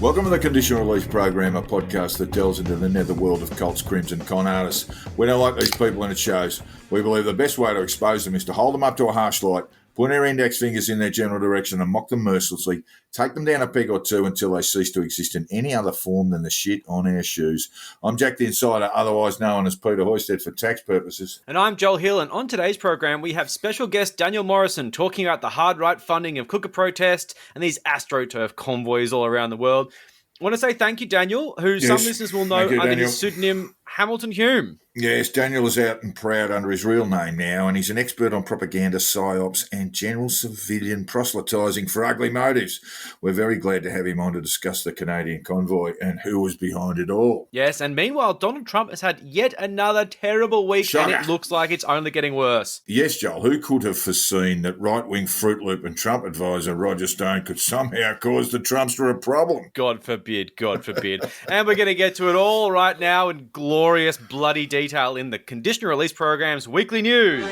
Welcome to the Conditional Release Program, a podcast that delves into the netherworld of cults, crims and con artists. We don't like these people and it shows. We believe the best way to expose them is to hold them up to a harsh light, point our index fingers in their general direction and mock them mercilessly, take them down a peg or two until they cease to exist in any other form than the shit on our shoes. I'm Jack the Insider, otherwise known as Peter Hoysted for tax purposes. And I'm Joel Hill, and on today's program we have special guest Daniel Morrison talking about the hard right funding of Cooker protests and these AstroTurf convoys all around the world. I want to say thank you, Daniel, who some listeners will know under his pseudonym Hamilton Hume. Yes, Daniel is out and proud under his real name now, and he's an expert on propaganda, psyops, and general civilian proselytising for ugly motives. We're very glad to have him on to discuss the Canadian convoy and who was behind it all. Yes, and meanwhile, Donald Trump has had yet another terrible week, Shocker. And it looks like it's only getting worse. Yes, Joel, who could have foreseen that right-wing Fruit Loop and Trump advisor Roger Stone could somehow cause the Trumpster a problem? God forbid, God forbid. And we're going to get to it all right now in glorious, bloody detail in the Conditional Release Program's weekly news.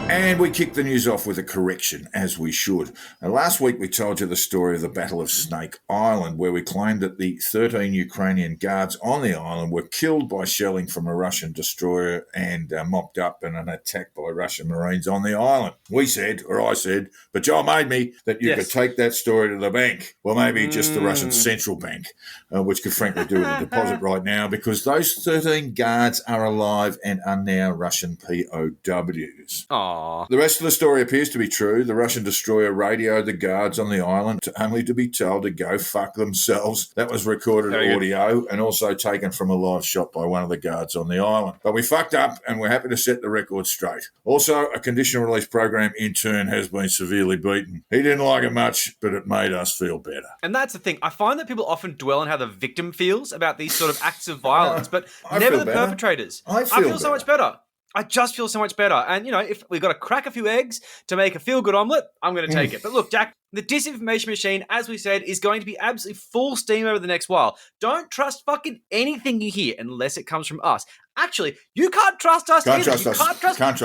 And we kick the news off with a correction, as we should. Now, last week we told you the story of the Battle of Snake Island, where we claimed that the 13 Ukrainian guards on the island were killed by shelling from a Russian destroyer and mopped up in an attack by Russian Marines on the island. We said, or I said, but Joel made me, that you could take that story to the bank. Well, maybe just the Russian central bank, which could frankly do with a deposit right now, because those 13 guards are alive and are now Russian POWs. Aww. The rest of the story appears to be true. The Russian destroyer radioed the guards on the island only to be told to go fuck themselves. That was recorded audio and also taken from a live shot by one of the guards on the island. But we fucked up and we're happy to set the record straight. Also, a Conditional Release Program intern has been severely beaten. He didn't like it much, but it made us feel better. And that's the thing. I find that people often dwell on how the victim feels about these sort of acts of violence, but never the perpetrators. I feel so much better. I just feel so much better. And, you know, if we've got to crack a few eggs to make a feel-good omelette, I'm going to take it. But look, Jack, the disinformation machine, as we said, is going to be absolutely full steam over the next while. Don't trust fucking anything you hear unless it comes from us. Actually, you can't trust us either. You can't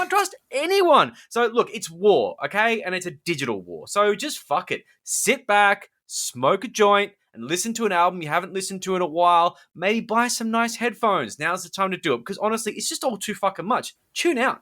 trust anyone. So, look, it's war, okay? And it's a digital war. So just fuck it. Sit back, smoke a joint, and listen to an album you haven't listened to in a while. Maybe buy some nice headphones. Now's the time to do it, because honestly, it's just all too fucking much. Tune out.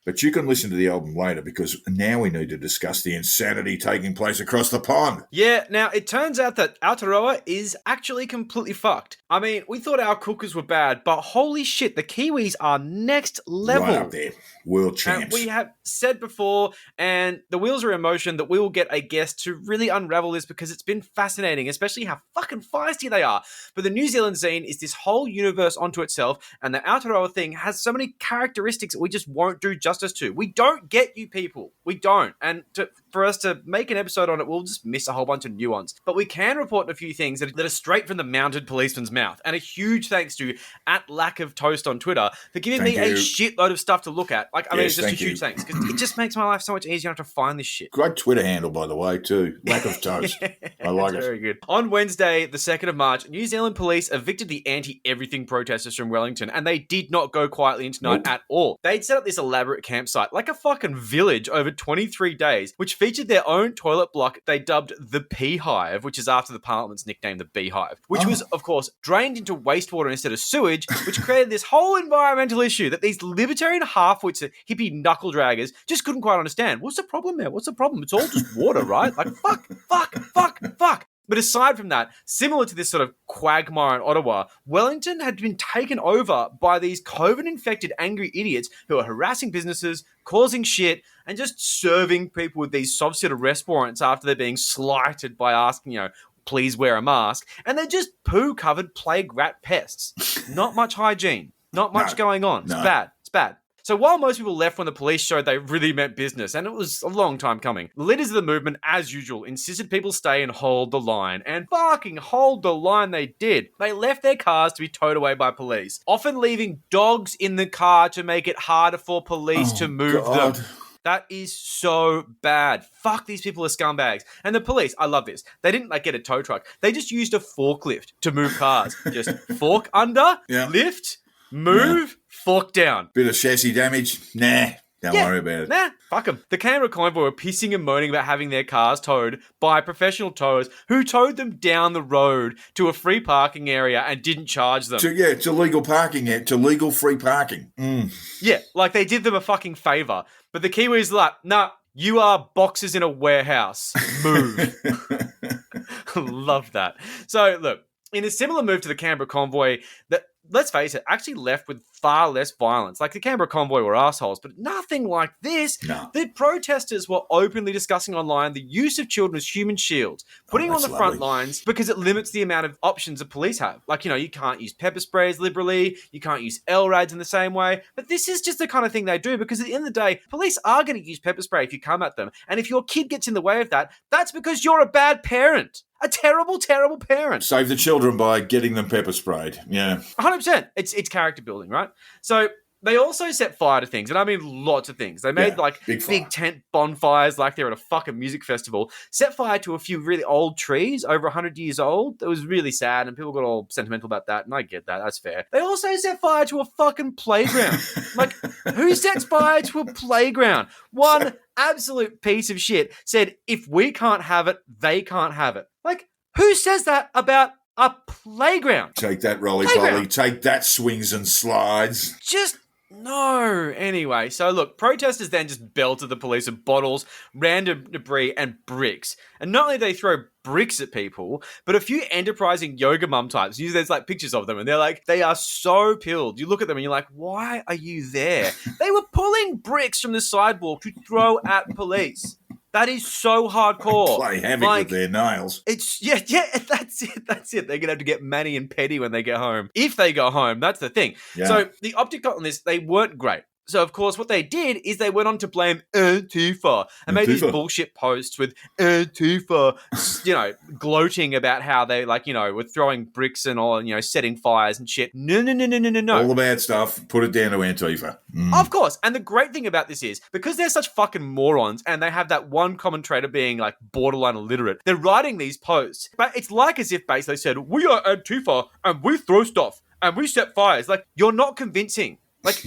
But you can listen to the album later, because now we need to discuss the insanity taking place across the pond. Yeah, now it turns out that Aotearoa is actually completely fucked. I mean, we thought our cookers were bad, but holy shit, the Kiwis are next level. Right up there. World champs. And we have said before, and the wheels are in motion, that we will get a guest to really unravel this, because it's been fascinating, especially how fucking feisty they are. But the New Zealand scene is this whole universe onto itself, and the Aotearoa thing has so many characteristics that we just won't do justice to. We don't get you people. We don't. And for us to make an episode on it, we'll just miss a whole bunch of nuance. But we can report a few things that are straight from the mounted policeman's mouth. And a huge thanks to @LackOfToast on Twitter for giving me a shitload of stuff to look at. It's just a huge thanks, because it just makes my life so much easier to find this shit. Great Twitter handle, by the way, too. Lack of Toast. I like it. Very good. On Wednesday, the 2nd of March, New Zealand police evicted the anti-everything protesters from Wellington, and they did not go quietly into night at all. They'd set up this elaborate campsite, like a fucking village, over 23 days, which featured their own toilet block they dubbed the Beehive, which is after the Parliament's nickname, the Beehive, which was, of course, drained into wastewater instead of sewage, which created this whole environmental issue that these libertarian half-wits, hippie knuckle draggers, just couldn't quite understand. What's the problem there? What's the problem? It's all just water, right? Like, fuck. But aside from that, similar to this sort of quagmire in Ottawa, Wellington had been taken over by these COVID-infected angry idiots who are harassing businesses, causing shit, and just serving people with these soft-set arrest warrants after they're being slighted by asking, please wear a mask. And they're just poo-covered plague rat pests. Not much hygiene. Not much going on. It's bad. So while most people left when the police showed they really meant business, and it was a long time coming, the leaders of the movement, as usual, insisted people stay and hold the line. And fucking hold the line they did. They left their cars to be towed away by police, often leaving dogs in the car to make it harder for police to move them. That is so bad. Fuck, these people are scumbags. And the police, I love this. They didn't get a tow truck. They just used a forklift to move cars. Just fork under, lift, Move, fuck down. Bit of chassis damage? Nah. Don't worry about it. Nah, fuck them. The Canberra convoy were pissing and moaning about having their cars towed by professional towers who towed them down the road to a free parking area and didn't charge them. It's illegal parking. To legal free parking. Yeah, like they did them a fucking favour. But the Kiwis are like, nah, you are boxes in a warehouse. Move. Love that. So, look, in a similar move to the Canberra convoy, that, let's face it, actually left with far less violence. Like the Canberra convoy were assholes, but nothing like this. No. The protesters were openly discussing online the use of children as human shields, putting on the front lines because it limits the amount of options that police have. Like, you know, you can't use pepper sprays liberally, you can't use LRADs in the same way, but this is just the kind of thing they do because at the end of the day, police are going to use pepper spray if you come at them. And if your kid gets in the way of that, that's because you're a bad parent. A terrible, terrible parent. Save the children by getting them pepper sprayed. Yeah. 100%. It's character building, right? So they also set fire to things, and I mean lots of things. They made big tent bonfires like they're at a fucking music festival, set fire to a few really old trees, over 100 years old. That was really sad, and people got all sentimental about that, and I get that. That's fair. They also set fire to a fucking playground. Like, who sets fire to a playground? One absolute piece of shit said, if we can't have it, they can't have it. Like, who says that about a playground? Take that, roly-poly. Take that, swings and slides. Just no. Anyway, so look, protesters then just belted the police with bottles, random debris, and bricks. And not only did they throw bricks at people, but a few enterprising yoga mum types. There's like pictures of them, and they're like, they are so pilled. You look at them and you're like, why are you there? They were pulling bricks from the sidewalk to throw at police. That is so hardcore. Play havoc with their nails. It's that's it. They're gonna have to get manny and petty when they get home. If they go home, that's the thing. Yeah. So the optic on this, they weren't great. So, of course, what they did is they went on to blame Antifa and made these bullshit posts with Antifa, gloating about how they, were throwing bricks and all, setting fires and shit. No. All the bad stuff, put it down to Antifa. Of course. And the great thing about this is, because they're such fucking morons and they have that one commentator being, borderline illiterate, they're writing these posts. But it's like as if basically said, we are Antifa and we throw stuff and we set fires. Like, you're not convincing.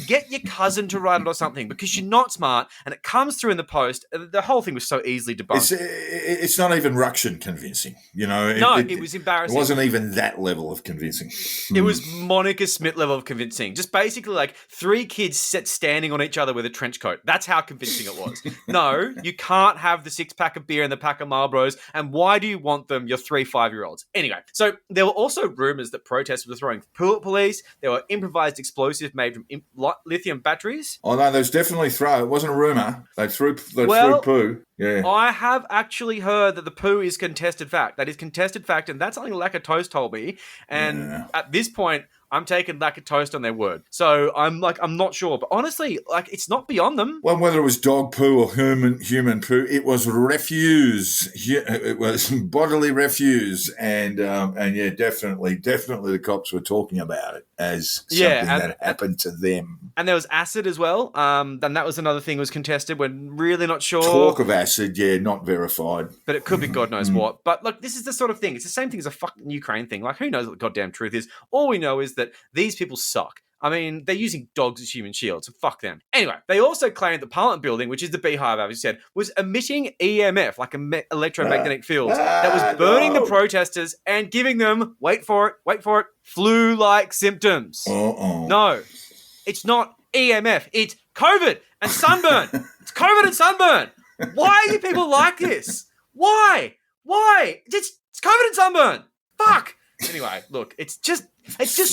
Get your cousin to write it or something because you're not smart and it comes through in the post. The whole thing was so easily debunked. It's not even Ruction convincing, it was embarrassing. It wasn't even that level of convincing. It was Monica Smith level of convincing. Just basically three kids standing on each other with a trench coat. That's how convincing it was. No, you can't have the 6-pack of beer and the pack of Marlboros. And why do you want them? You're 3 5-year-olds. Anyway, so there were also rumors that protesters were throwing poo at police. There were improvised explosives made from lithium batteries. Oh no, there's definitely It wasn't a rumor. They threw poo. Yeah. I have actually heard that the poo is contested fact. That is contested fact, and that's something Lack of Toast told me. And at this point, I'm taking Lack of Toast on their word. So I'm not sure. But honestly, it's not beyond them. Well, whether it was dog poo or human poo, it was refuse. It was bodily refuse. And yeah, definitely the cops were talking about it as something that happened to them. And there was acid as well. And that was another thing was contested. We're really not sure. Talk of acid, not verified. But it could be God knows what. But look, this is the sort of thing. It's the same thing as a fucking Ukraine thing. Who knows what the goddamn truth is? All we know is that these people suck. I mean, they're using dogs as human shields, so fuck them. Anyway, they also claimed the Parliament building, which is the beehive, as you said, was emitting EMF, electromagnetic fields, that was burning the protesters and giving them, wait for it, flu-like symptoms. No, it's not EMF. It's COVID and sunburn. It's COVID and sunburn. Why are you people like this? Why? It's COVID and sunburn. Fuck. Anyway, look, it's just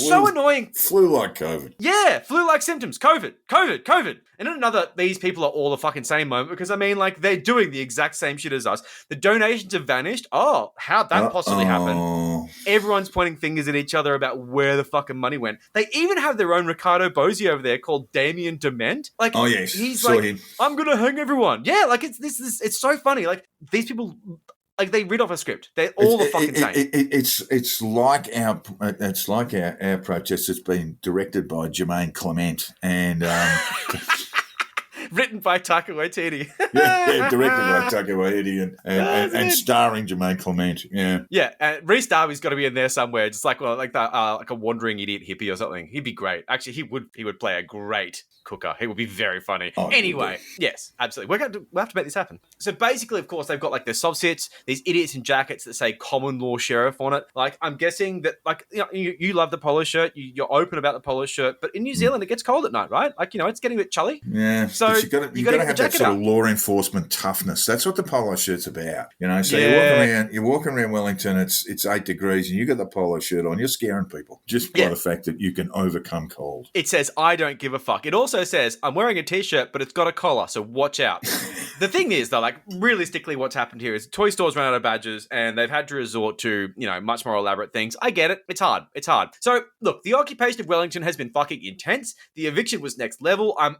so annoying. Flu-like COVID. Yeah, flu-like symptoms. COVID. And in another, these people are all the fucking same moment because, they're doing the exact same shit as us. The donations have vanished. Oh, how'd that possibly happen? Everyone's pointing fingers at each other about where the fucking money went. They even have their own Ricardo Bosi over there called Damien Dement. Oh, yes. He's saw him. I'm going to hang everyone. Yeah, it's so funny. These people... they read off a script. They're all the fucking same. It's like our protest has been directed by Jermaine Clement, and Written by Taika Waititi. Yeah, directed by Taika Waititi and starring Jermaine Clement. Yeah. Yeah, and Rhys Darby's got to be in there somewhere. Just like like a wandering idiot hippie or something. He'd be great. Actually, he would play a great cooker. He would be very funny. Oh, anyway, yes, absolutely. We'll have to make this happen. So basically, of course, they've got like their subsets, these idiots in jackets that say common law sheriff on it. Like, I'm guessing that, like, you love the polo shirt, you're open about the polo shirt, but in New Zealand, it gets cold at night, right? Like, it's getting a bit chilly. Yeah. So you got to have that sort of law enforcement toughness. That's what the polo shirt's about. So you're walking around Wellington, it's 8 degrees, and you got the polo shirt on, you're scaring people just by the fact that you can overcome cold. It says, I don't give a fuck. It also says, I'm wearing a t-shirt, but it's got a collar, so watch out. The thing is, though, like, realistically, what's happened here is toy stores run out of badges and they've had to resort to, much more elaborate things. I get it. It's hard. So, look, the occupation of Wellington has been fucking intense. The eviction was next level. I'm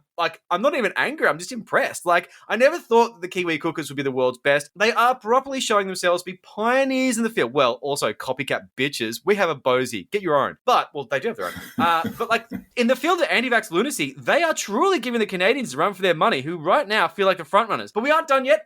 not even angry. I'm just impressed. Like, I never thought that the Kiwi cookers would be the world's best. They are properly showing themselves to be pioneers in the field. Well, also copycat bitches. We have a Bosie. Get your own. But, well, they do have their own. But, like, in the field of anti-vax lunacy, they are truly giving the Canadians a run for their money, who right now feel like the frontrunners. But we aren't done yet.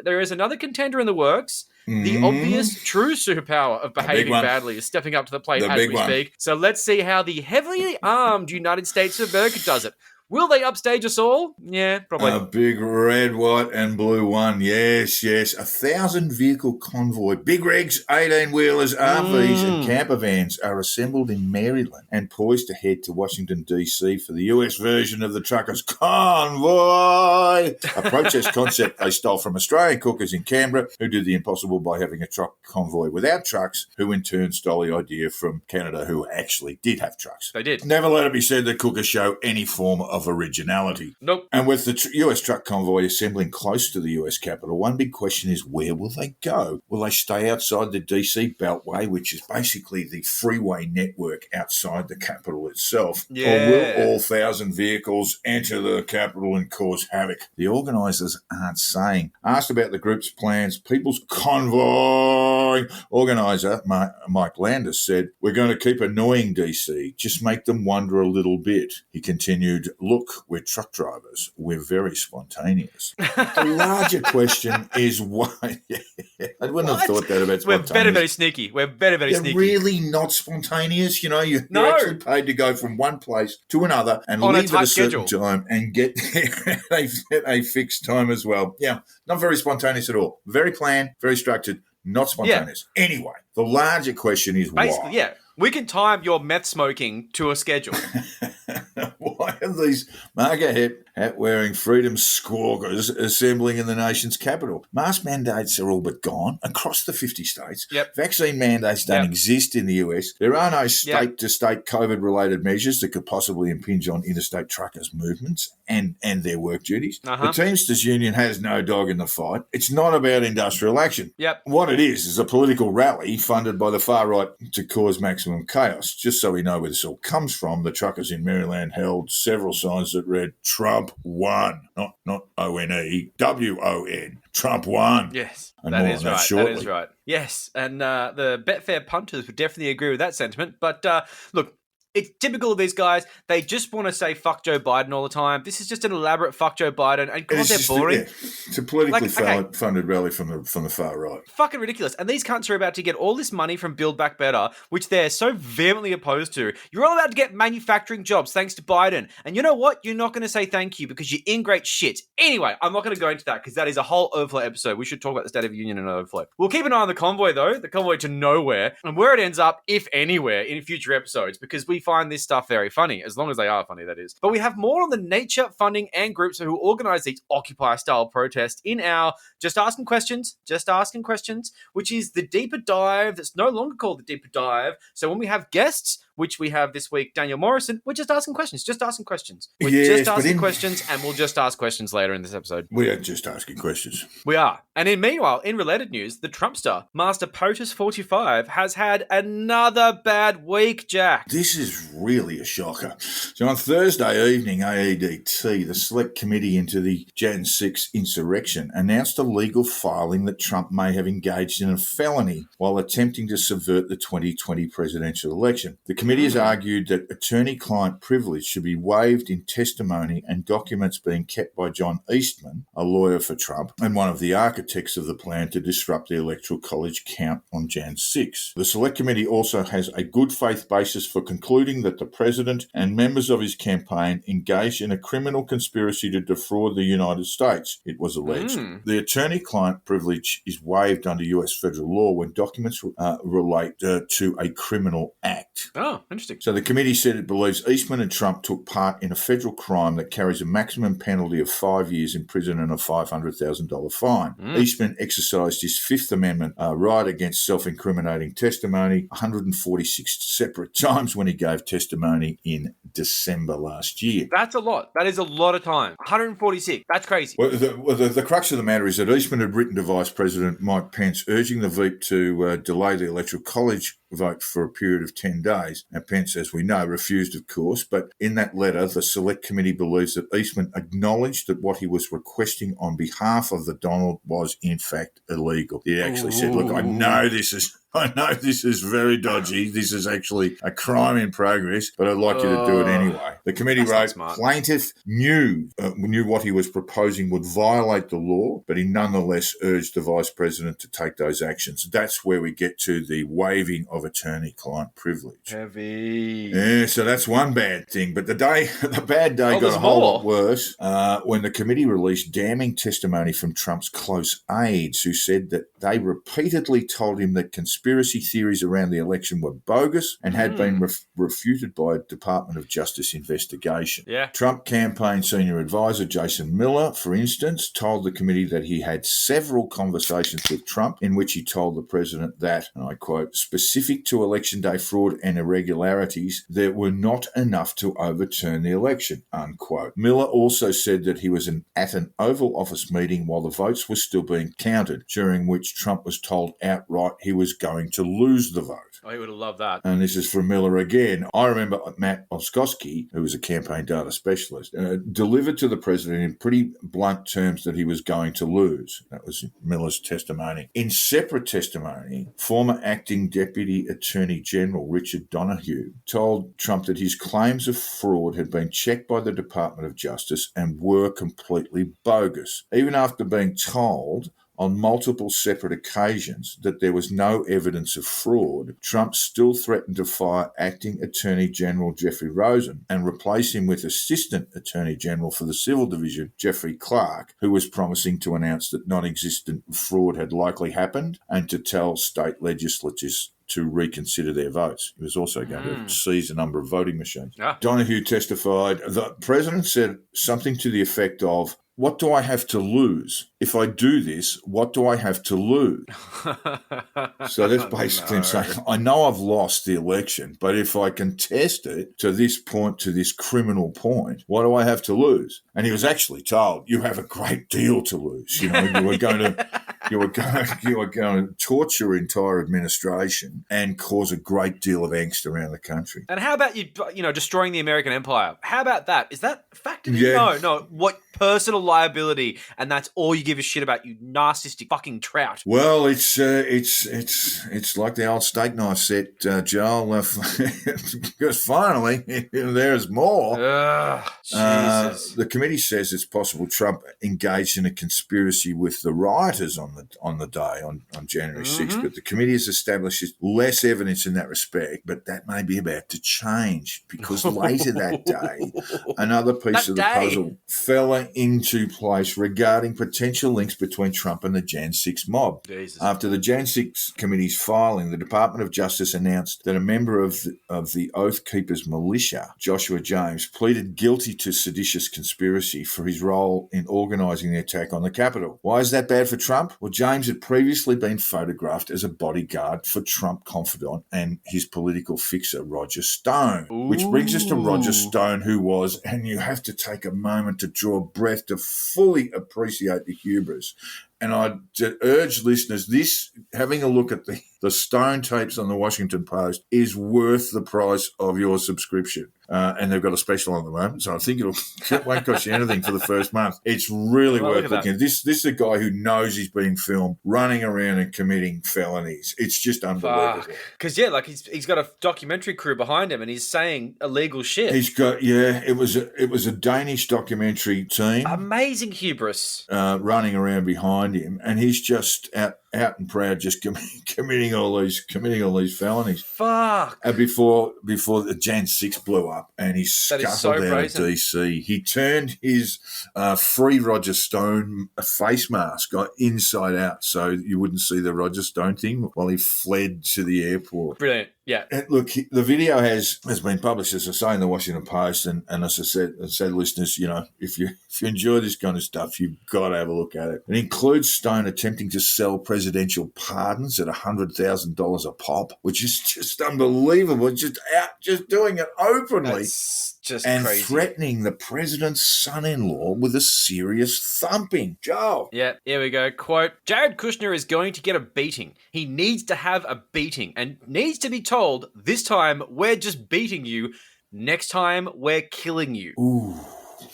There is another contender in the works. The obvious true superpower of behaving badly is stepping up to the plate as we speak. So let's see how the heavily armed United States of America does it. Will they upstage us all? Yeah, probably. A big red, white, and blue one. Yes. 1,000-vehicle convoy. Big rigs, 18-wheelers, RVs, and camper vans are assembled in Maryland and poised to head to Washington, D.C. for the U.S. version of the truckers' convoy, a protest concept they stole from Australian cookers in Canberra, who did the impossible by having a truck convoy without trucks, who in turn stole the idea from Canada, who actually did have trucks. They did. Never let it be said that cookers show any form of originality. Nope. And with the US truck convoy assembling close to the US capital, one big question is, where will they go? Will they stay outside the DC Beltway, which is basically the freeway network outside the capital itself? Yeah. Or will all 1,000 vehicles enter the capital and cause havoc? The organisers aren't saying. Asked about the group's plans, People's Convoy organiser Mike Landis said, "We're going to keep annoying DC, just make them wonder a little bit." He continued, "Look, we're truck drivers. We're very spontaneous." The larger question is why. I wouldn't have thought that about spontaneous. We're very, very sneaky. They're really not spontaneous. You're actually paid to go from one place to another and on leave at a certain schedule. time and get there at a fixed time as well. Yeah, not very spontaneous at all. Very planned, very structured, not spontaneous. Yeah. Anyway, the larger question is basically, why. Yeah. We can time your meth smoking to a schedule. Why are these MAGA hat-wearing freedom squawkers assembling in the nation's capital? Mask mandates are all but gone across the 50 states. Yep. Vaccine mandates don't exist in the US. There are no state-to-state COVID-related measures that could possibly impinge on interstate truckers' movements and their work duties. The Teamsters Union has no dog in the fight. It's not about industrial action. Yep. What it is a political rally funded by the far right to cause maximum chaos. Just so we know where this all comes from, the truckers in Maryland held several signs that read "Trump won," not O-N-E, W-O-N. Trump won. Yes, and that is right. That is right. Yes, and the Betfair punters would definitely agree with that sentiment. But look, it's typical of these guys. They just want to say fuck Joe Biden all the time. This is just an elaborate fuck Joe Biden. And God, they're boring. It's a politically funded rally from the far right. Fucking ridiculous. And these cunts are about to get all this money from Build Back Better, which they're so vehemently opposed to. You're all about to get manufacturing jobs thanks to Biden. And you know what? You're not going to say thank you because you're in great shit. Anyway, I'm not going to go into that because that is a whole overflow episode. We should talk about the State of the Union and overflow. We'll keep an eye on the convoy, though. The convoy to nowhere. And where it ends up, if anywhere, in future episodes. Because we find this stuff very funny, as long as they are funny, that is. But we have more on the nature, funding, and groups who organize these Occupy-style protests in our Just Asking Questions, which is the deeper dive that's no longer called the deeper dive. So when we have guests, which we have this week, Daniel Morrison, we're just asking questions. We're just asking questions, and we'll just ask questions later in this episode. We are just asking questions. We are. And meanwhile, in related news, the Trumpster, Master POTUS45, has had another bad week, Jack. This is really a shocker. So on Thursday evening, AEDT, the Select Committee into the Jan 6 insurrection, announced a legal filing that Trump may have engaged in a felony while attempting to subvert the 2020 presidential election. The committee has argued that attorney-client privilege should be waived in testimony and documents being kept by John Eastman, a lawyer for Trump, and one of the architects of the plan to disrupt the Electoral College count on Jan 6. The Select Committee also has a good faith basis for concluding that the President and members of his campaign engaged in a criminal conspiracy to defraud the United States, it was alleged. The attorney-client privilege is waived under US federal law when documents relate to a criminal act. Oh, interesting. So the committee said it believes Eastman and Trump took part in a federal crime that carries a maximum penalty of 5 years in prison and a $500,000 fine. Eastman exercised his Fifth Amendment right against self-incriminating testimony 146 separate times when he gave testimony in December last year. That's a lot. That is a lot of time. 146. That's crazy. Well, the crux of the matter is that Eastman had written to Vice President Mike Pence urging the Veep to delay the Electoral College vote for a period of 10 days. And Pence, as we know, refused, of course. But in that letter, the Select Committee believes that Eastman acknowledged that what he was requesting on behalf of the Donald was, in fact, illegal. He actually said, look, I know this is very dodgy. This is actually a crime in progress, but I'd like you to do it anyway. The committee wrote, plaintiff knew what he was proposing would violate the law, but he nonetheless urged the Vice President to take those actions. That's where we get to the waiving of attorney-client privilege. Heavy. Yeah, so that's one bad thing. But the bad day got a whole lot worse when the committee released damning testimony from Trump's close aides who said that they repeatedly told him that conspiracy theories around the election were bogus and had been refuted by a Department of Justice investigation. Yeah. Trump campaign senior advisor Jason Miller, for instance, told the committee that he had several conversations with Trump in which he told the president that, and I quote, specific to election day fraud and irregularities, there were not enough to overturn the election, unquote. Miller also said that he was at an Oval Office meeting while the votes were still being counted, during which Trump was told outright he was going to lose the vote. Oh, he would have loved that. And this is from Miller again. I remember Matt Oskowski, who was a campaign data specialist, delivered to the president in pretty blunt terms that he was going to lose. That was Miller's testimony. In separate testimony, former acting Deputy Attorney General Richard Donoghue told Trump that his claims of fraud had been checked by the Department of Justice and were completely bogus. Even after being told on multiple separate occasions that there was no evidence of fraud, Trump still threatened to fire Acting Attorney General Jeffrey Rosen and replace him with Assistant Attorney General for the Civil Division, Jeffrey Clark, who was promising to announce that non-existent fraud had likely happened and to tell state legislatures to reconsider their votes. He was also going to seize a number of voting machines. Donoghue testified, the president said something to the effect of, what do I have to lose? If I do this, what do I have to lose? So that's basically him saying, I know I've lost the election, but if I contest it to this point, to this criminal point, what do I have to lose? And he was actually told, you have a great deal to lose. You know, you were going to torture your entire administration and cause a great deal of angst around the country. And how about you know, destroying the American empire? How about that? Is that factored in? Yeah. No. What personal liability? And that's all you give a shit about, you narcissistic fucking trout. Well, it's like the old steak knife set, Joel. Because finally, there's more. Jesus. The committee says it's possible Trump engaged in a conspiracy with the rioters on the day on January 6th, but the committee has established less evidence in that respect. But that may be about to change because later that day, another piece of the puzzle fell into place regarding potential links between Trump and the Jan 6 mob. Jesus. After the Jan 6 committee's filing, the Department of Justice announced that a member of the Oath Keepers militia, Joshua James, pleaded guilty to seditious conspiracy for his role in organising the attack on the Capitol. Why is that bad for Trump? Well, James had previously been photographed as a bodyguard for Trump confidant and his political fixer, Roger Stone. Ooh. Which brings us to Roger Stone, who was, and you have to take a moment to draw breath to fully appreciate the hubris And I'd urge listeners, having a look at the Stone tapes on the Washington Post is worth the price of your subscription. And they've got a special on at the moment, so I think it won't cost you anything for the first month. It's really worth looking at. This is a guy who knows he's being filmed, running around and committing felonies. It's just unbelievable. Because he's got a documentary crew behind him, and he's saying illegal shit. He's got it was a Danish documentary team, amazing hubris, running around behind him, and he's just out and proud, just committing all these felonies. Fuck. And before the Jan 6 blew up, and he scuttled out of DC, he turned his free Roger Stone face mask inside out, so you wouldn't see the Roger Stone thing while he fled to the airport. Brilliant. Yeah. And look, the video has been published, as I say, in the Washington Post, and as I said, listeners, if you enjoy this kind of stuff, you've got to have a look at it. It includes Stone attempting to sell presidential pardons at $100,000 a pop, which is just unbelievable. Just doing it openly. That's just and crazy. Threatening the president's son-in-law with a serious thumping. Joel. Yeah, here we go. Quote, Jared Kushner is going to get a beating. He needs to have a beating and needs to be told, this time we're just beating you. Next time we're killing you. Ooh.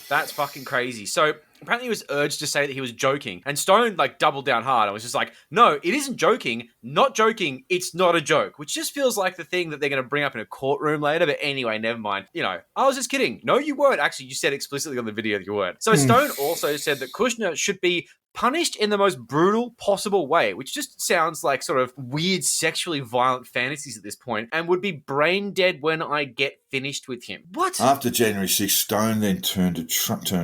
That's fucking crazy. So apparently he was urged to say that he was joking. And Stone doubled down hard and was just like, no, it isn't joking. Not joking. It's not a joke. Which just feels like the thing that they're going to bring up in a courtroom later. But anyway, never mind. I was just kidding. No, you weren't. Actually, you said explicitly on the video that you weren't. So Stone also said that Kushner should be punished in the most brutal possible way, which just sounds like sort of weird sexually violent fantasies at this point, and would be brain dead when I get finished with him. What? After January 6th, Stone then turned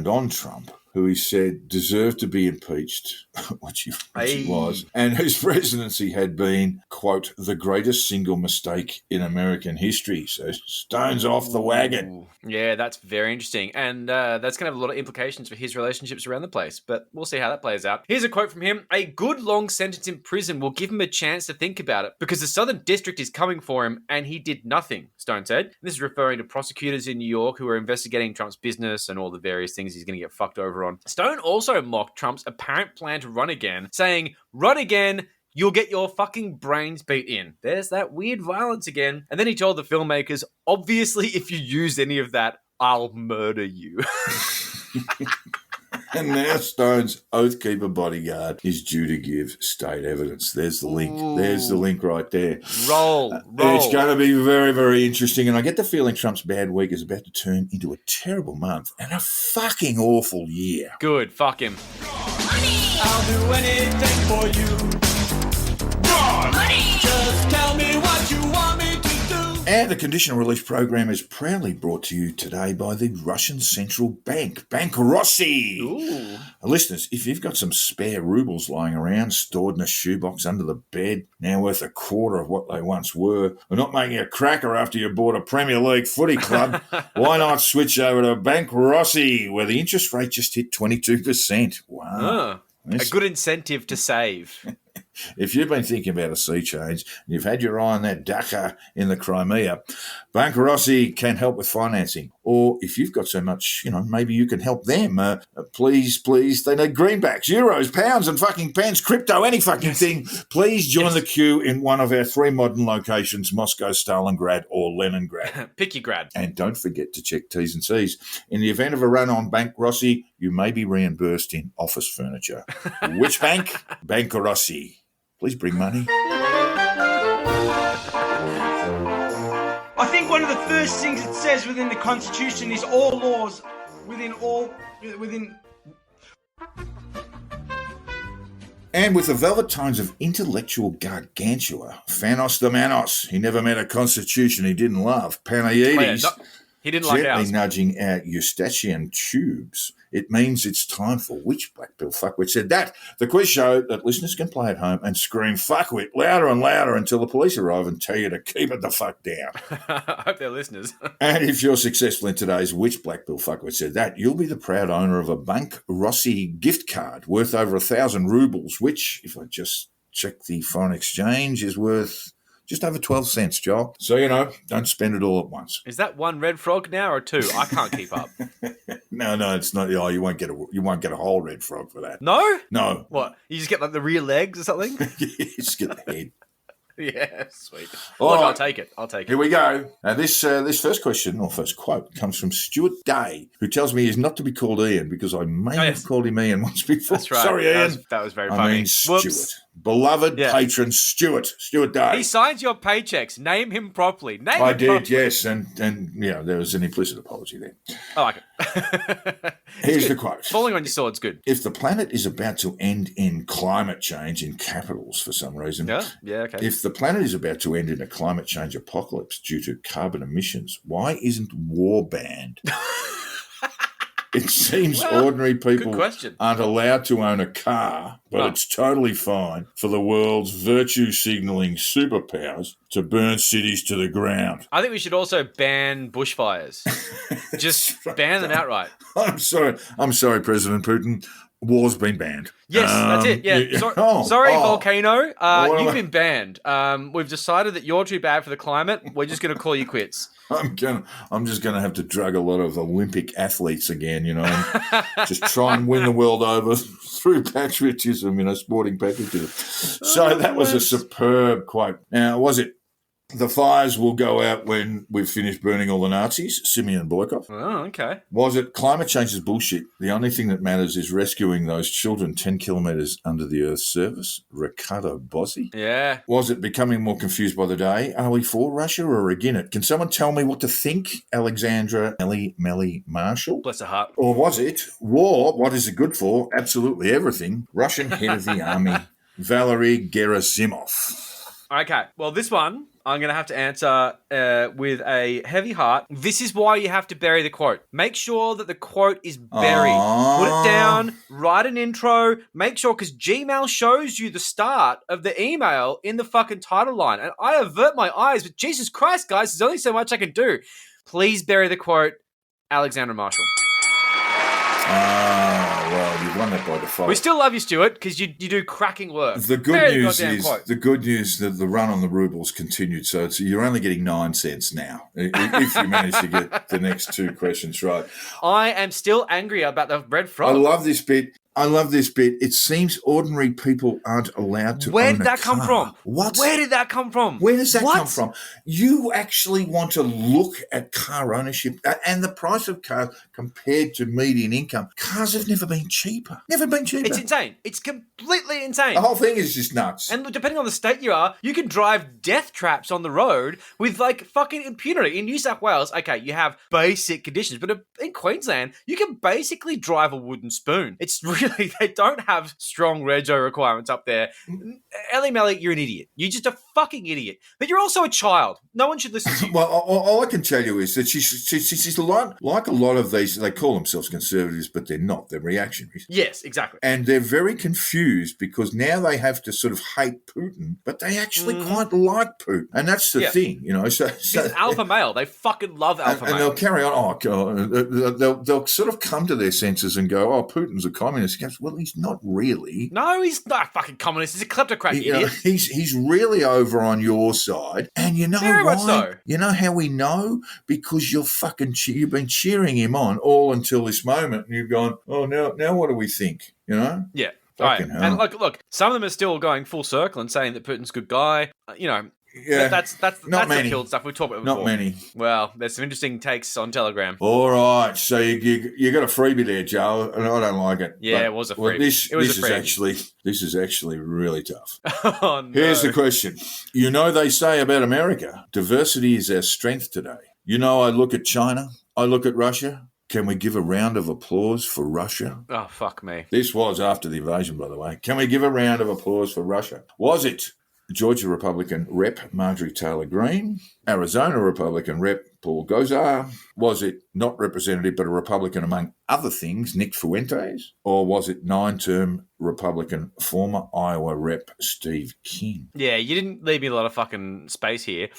on Trump, who he said deserved to be impeached, which he was, and whose presidency had been, quote, the greatest single mistake in American history. So Stone's off the wagon. Yeah, that's very interesting. And that's going to have a lot of implications for his relationships around the place, but we'll see how that plays out. Here's a quote from him. A good long sentence in prison will give him a chance to think about it because the Southern District is coming for him and he did nothing, Stone said. This is referring to prosecutors in New York who are investigating Trump's business and all the various things he's going to get fucked over on. Stone also mocked Trump's apparent plan to run again, saying, run again, you'll get your fucking brains beat in. There's that weird violence again. And then he told the filmmakers, obviously, if you use any of that, I'll murder you. And now Stone's Oathkeeper bodyguard is due to give state evidence. There's the link. Ooh. There's the link right there. Roll. It's going to be very, very interesting. And I get the feeling Trump's bad week is about to turn into a terrible month and a fucking awful year. Good. Fuck him. Money. I'll do anything for you. Money. Just tell me what you want me to do. And the Conditional Release program is proudly brought to you today by the Russian Central Bank, Bank Rossi. Ooh. Listeners, if you've got some spare rubles lying around, stored in a shoebox under the bed, now worth a quarter of what they once were, or not making a cracker after you bought a Premier League footy club, why not switch over to Bank Rossi, where the interest rate just hit 22%. Wow. A good incentive to save. If you've been thinking about a sea change and you've had your eye on that Dakar in the Crimea, Bank Rossi can help with financing. Or if you've got so much, maybe you can help them. Please, they need greenbacks, euros, pounds and fucking pence, crypto, any fucking thing. Please join the queue in one of our 3 modern locations, Moscow, Stalingrad or Leningrad. Pick your grad. And don't forget to check T's and C's. In the event of a run on Bank Rossi, you may be reimbursed in office furniture. Which bank? Bank Rossi. Please bring money. I think one of the first things it says within the Constitution is all laws within. And with the velvet tones of intellectual gargantua, Phanos the Manos, he never met a constitution he didn't love, Panaides, he didn't like gently ours. nudging our Eustachian tubes. It means it's time for Which Blackbill Fuckwit Said That, the quiz show that listeners can play at home and scream fuckwit louder and louder until the police arrive and tell you to keep it the fuck down. I hope they're listeners. And if you're successful in today's Which Blackbill Fuckwit Said That, you'll be the proud owner of a Bank Rossi gift card worth over 1,000 rubles, which, if I just check the foreign exchange, is worth Just over 12 cents, Joel. So, don't spend it all at once. Is that one red frog now or two? I can't keep up. No, it's not. Oh, you won't get a whole red frog for that. No? No. What? You just get like the rear legs or something? You just get the head. Yeah, sweet. All Look, right. I'll take it. Here we go. Now, this first question, or first quote, comes from Stuart Day, who tells me he's not to be called Ian because I may have called him Ian once before. That's right. Sorry, Ian. That was very I funny. mean, Stuart. Whoops. Beloved patron Stuart Day. He signs your paychecks. Name him properly. I did, yes. And there was an implicit apology there. I like it. Here's the quote. Falling on your sword's good. If the planet is about to end in climate change in capitals for some reason. Yeah, okay. If the planet is about to end in a climate change apocalypse due to carbon emissions, why isn't war banned? It seems ordinary people aren't allowed to own a car, but it's totally fine for the world's virtue-signalling superpowers to burn cities to the ground. I think we should also ban bushfires. Just ban them outright. I'm sorry, President Putin. War's been banned. Yes, that's it. Yeah. Sorry, Volcano. You've been banned. We've decided that you're too bad for the climate. We're just going to call you quits. I'm just gonna have to drug a lot of Olympic athletes again, and just try and win the world over through patriotism, sporting patriotism. So that was a superb quote. Now, was it? The fires will go out when we've finished burning all the Nazis, Simeon Boykov. Oh, okay. Was it climate change is bullshit? The only thing that matters is rescuing those children 10 kilometres under the Earth's surface, Ricardo Bossi. Yeah. Was it becoming more confused by the day? Are we for Russia or against it? Can someone tell me what to think? Alexandra Melly Marshall. Bless her heart. Or was it war? What is it good for? Absolutely everything. Russian head of the army, Valery Gerasimov. Okay, well, this one I'm going to have to answer with a heavy heart. This is why you have to bury the quote. Make sure that the quote is buried. Put it down, write an intro, make sure, because Gmail shows you the start of the email in the fucking title line. And I avert my eyes, but Jesus Christ, guys, there's only so much I can do. Please bury the quote, Alexander Marshall. Well, you've won that by default. We still love you, Stuart, because you do cracking work. The good news that the run on the rubles continued, so you're only getting 9 cents now if you manage to get the next 2 questions right. I am still angry about the red frog. I love this bit. It seems ordinary people aren't allowed to own a car. Where did that come from? What? Where did that come from? Where does that come from? You actually want to look at car ownership and the price of cars compared to median income. Cars have never been cheaper. Never been cheaper. It's insane. It's completely insane. The whole thing is just nuts. And depending on the state you are, you can drive death traps on the road with fucking impunity. In New South Wales, okay, you have basic conditions, but in Queensland, you can basically drive a wooden spoon. It's really, they don't have strong rego requirements up there. Ellie Melly, you're an idiot. You're just a fucking idiot. But you're also a child. No one should listen to you. Well, all I can tell you is that she's like a lot of these, they call themselves conservatives, but they're not. They're reactionaries. Yes, exactly. And they're very confused because now they have to sort of hate Putin, but they actually quite like Putin. And that's the thing, So He's an alpha male. They fucking love alpha male. And they'll carry on. Oh, God. They'll sort of come to their senses and go, oh, Putin's a communist. Well, he's not really. No, he's not a fucking communist. He's a kleptocrat, idiot. He's really over on your side. And you know Very why? much so. You know how we know? Because you've been cheering him on all until this moment, and you've gone, oh, now what do we think? Yeah. Right. And look, some of them are still going full circle and saying that Putin's a good guy. Yeah, that's the killed stuff we've talked about before. Not many. Well, there's some interesting takes on Telegram. All right, so you got a freebie there, Joe, and I don't like it. Yeah, it was a freebie. This is actually really tough. Oh, no. Here's the question. They say about America, diversity is our strength today. I look at China, I look at Russia. Can we give a round of applause for Russia? Oh, fuck me. This was after the invasion, by the way. Can we give a round of applause for Russia? Was it Georgia Republican Rep. Marjorie Taylor Greene, Arizona Republican Rep. Paul Gosar? Was it not representative but a Republican among other things, Nick Fuentes? Or was it 9-term Republican former Iowa Rep. Steve King? Yeah, you didn't leave me a lot of fucking space here.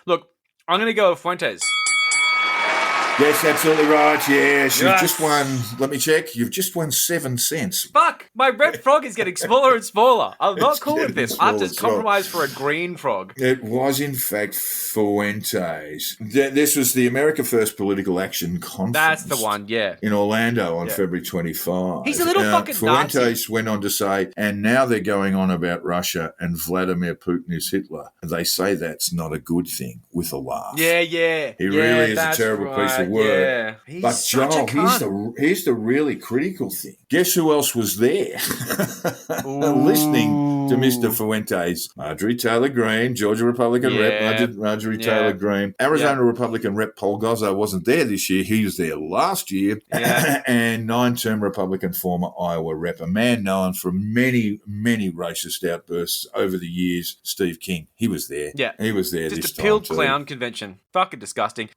Look, I'm going to go with Fuentes. Yes, absolutely right. Yes, you've Yes. just won. Let me check. You've just won 7 cents. Fuck! My red frog is getting smaller and smaller. I'm not It's cool with getting this. I have smaller to as well. compromise for a green frog. It was, in fact, Fuentes. This was the America First Political Action Conference. That's the one, yeah. In Orlando on Yeah. February 25. He's a little fucking Fuentes Nazi. went on to say, and now they're going on about Russia and Vladimir Putin is Hitler. And they say that's not a good thing, with a laugh. Yeah. He really is a that's terrible piece of right, work. Yeah. He's But such Joel, a cunt. here's the really critical thing. Guess who else was there? Listening to Mr. Fuentes. Marjorie Taylor Greene, Georgia Republican Yeah. Rep. Marjorie Taylor Greene. Arizona Republican Rep. Paul Gozzo wasn't there this year. He was there last year. Yeah. And 9-term Republican former Iowa Rep. A man known for many, many racist outbursts over the years, Steve King. He was there. Yeah. He was there this Just a time peeled too. clown convention. Fucking disgusting.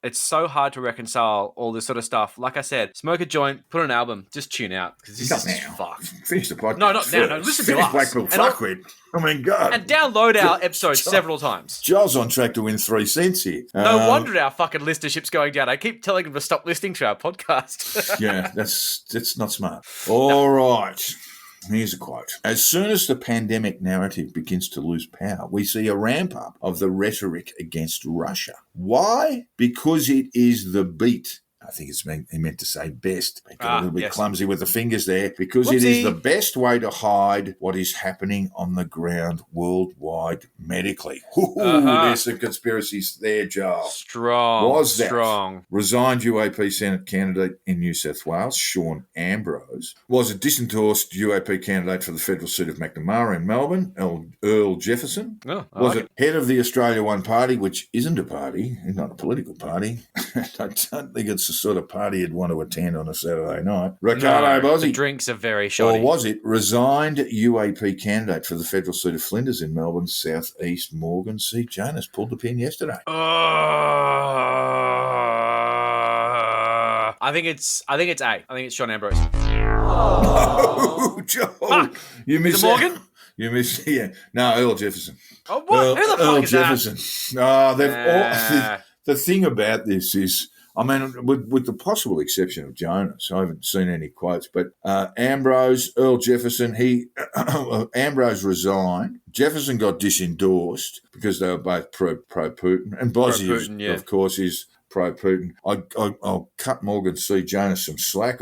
It's so hard to reconcile all this sort of stuff. Like I said, smoke a joint, put an album, just tune out. Because this Not is now. just fucked. Finish the podcast. No, not now. No, first. listen to Finish us. Blackpool And I'll- Fuckwit. I mean, God. And download our episodes several times. Joel's on track to win 3 cents here. No wonder our fucking listenership's going down. I keep telling them to stop listening to our podcast. Yeah, that's not smart. All right. Here's a quote. As soon as the pandemic narrative begins to lose power, we see a ramp up of the rhetoric against Russia. Why? Because it is the beat. I think he meant to say best. They got a little bit clumsy with the fingers there. Because it is the best way to hide what is happening on the ground worldwide medically. There's some conspiracies there, Joel. Strong. Was that strong. resigned UAP Senate candidate in New South Wales, Sean Ambrose, was a disendorsed UAP candidate for the federal seat of McNamara in Melbourne, Earl Jefferson, Oh, I was like it head of the Australia One Party, which isn't a party, it's not a political party. I don't think it's the sort of party you'd want to attend on a Saturday night. Ricardo The Bozzi. drinks are very shoddy. Or was it resigned UAP candidate for the federal seat of Flinders in Melbourne, South East, Morgan C. Jonas pulled the pin yesterday. I think it's A. I think it's Sean Ambrose. Oh, Joel. Fuck. You missed Is it Morgan? You missed, yeah. No, Earl Jefferson. Oh, what? Who the fuck is Jefferson. The thing about this is, I mean, with the possible exception of Jonas, I haven't seen any quotes, but Ambrose, Earl Jefferson, Ambrose resigned. Jefferson got disendorsed because they were both pro-Putin. And Bozzi, of course, is pro-Putin. I'll cut Morgan C. Jonas some slack,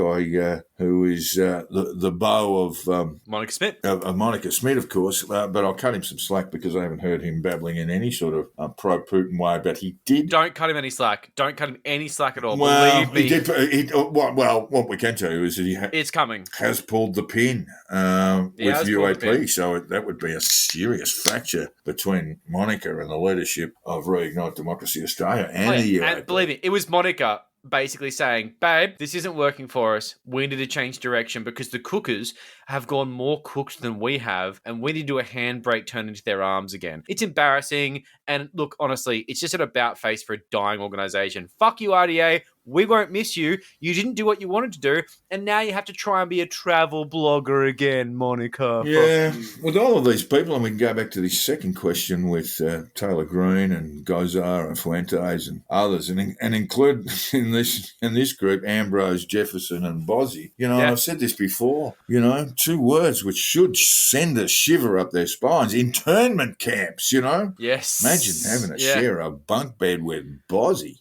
who is the beau of Monica Smith. Monica Smith, of course, but I'll cut him some slack because I haven't heard him babbling in any sort of pro-Putin way, but he did. Don't cut him any slack. Don't cut him any slack at all. Well, Believe me. he did. What we can tell you is that It's coming. has pulled the pin with UAP, so that would be a serious fracture between Monica and the leadership of Reignite Democracy Australia and the UAP. And believe me, it was Monica basically saying, babe, this isn't working for us. We need to change direction because the cookers have gone more cooked than we have, and we need to do a handbrake turn into their arms again. It's embarrassing, and look, honestly, it's just an about face for a dying organisation. Fuck you, RDA. We won't miss you. You didn't do what you wanted to do, and now you have to try and be a travel blogger again, Monica. Yeah, with all of these people, and we can go back to the second question with Taylor Greene and Gozar and Fuentes and others, and include in this group Ambrose, Jefferson, and Bozzi. You know, I've said this before. You know, 2 words which should send a shiver up their spines: internment camps. You know, Yes. Imagine having to share a bunk bed with Bozzi.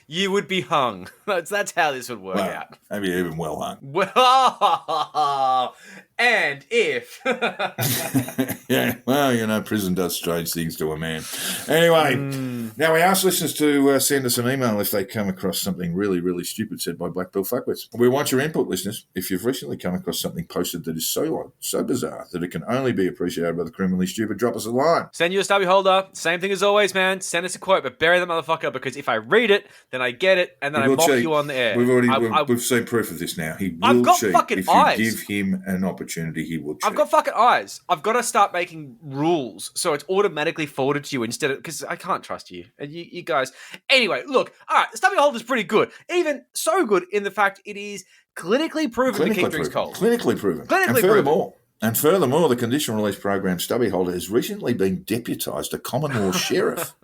You would be hung. That's how this would work out. Maybe even well hung. Well, and if. Yeah, well, you know, prison does strange things to a man. Anyway, now we ask listeners to send us an email if they come across something really, really stupid said by Black Bill Fuckwits. We want your input, listeners. If you've recently come across something posted that is so bizarre that it can only be appreciated by the criminally stupid, drop us a line. Send you a stubby holder. Same thing as always, man. Send us a quote, but bury that motherfucker because if I read it, then I get it, and then I mock you on the air. We've seen proof of this now. He will I've got cheat. fucking If you eyes. give him an opportunity, he will cheat. I've got fucking eyes. I've got to start making rules so it's automatically forwarded to you instead of because I can't trust you and you guys. Anyway, look, all right, the stubby holder's pretty good. Even so good in the fact it is clinically proven to keep drinks cold. Clinically proven. Clinically and furthermore, And furthermore, the conditional release program stubby holder has recently been deputised a common law sheriff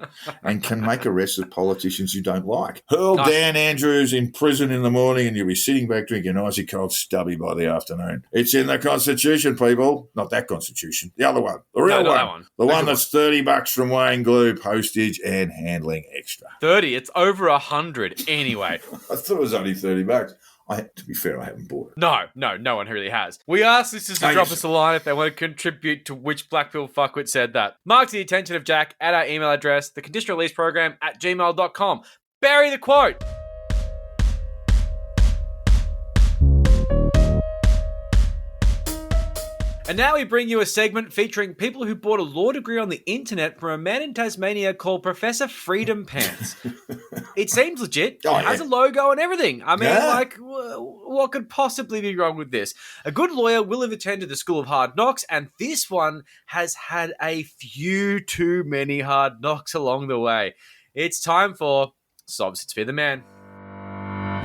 and can make arrests of politicians you don't like. Hurl Dan Andrews in prison in the morning and you'll be sitting back drinking icy cold stubby by the afternoon. It's in the Constitution, people. Not that Constitution. The other one. The real one. The one that's $30 from Wayne Glue, postage and handling extra. 30? It's over 100 anyway. I thought it was only $30. To be fair, I haven't bought it. No one really has. We asked listeners to drop us a line if they want to contribute to which Blackpill fuckwit said that. Mark to the attention of Jack at our email address, theconditionalreleaseprogram@gmail.com. Bury the quote. And now we bring you a segment featuring people who bought a law degree on the internet from a man in Tasmania called Professor Freedom Pants. It seems legit. It has a logo and everything. I mean, what could possibly be wrong with this? A good lawyer will have attended the School of Hard Knocks, and this one has had a few too many hard knocks along the way. It's time for Sobs It's Fear the Man.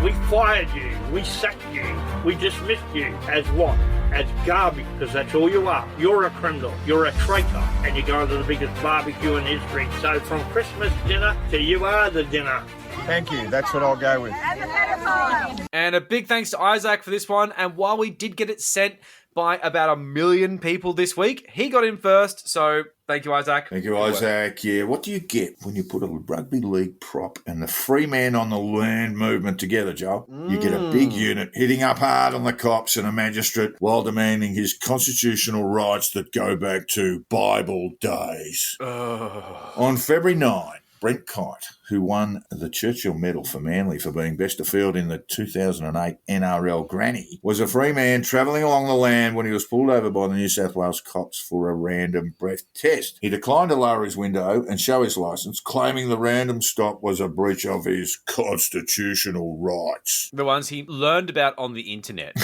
We fired you, we sacked you, we dismissed you as what? As garbage, because that's all you are. You're a criminal, you're a traitor, and you're going to the biggest barbecue in history. So from Christmas dinner to you are the dinner. Thank you, that's what I'll go with. And a big thanks to Isaac for this one, and while we did get it sent by about 1 million people this week, he got in first, so thank you, Isaac. Thank you, Isaac. Yeah, what do you get when you put a rugby league prop and the free man on the land movement together, Joel? You get a big unit hitting up hard on the cops and a magistrate while demanding his constitutional rights that go back to Bible days. On February 9, Brent Kite, who won the Churchill Medal for Manly for being best of field in the 2008 NRL Granny, was a free man travelling along the land when he was pulled over by the New South Wales cops for a random breath test. He declined to lower his window and show his licence, claiming the random stop was a breach of his constitutional rights. The ones he learned about on the internet.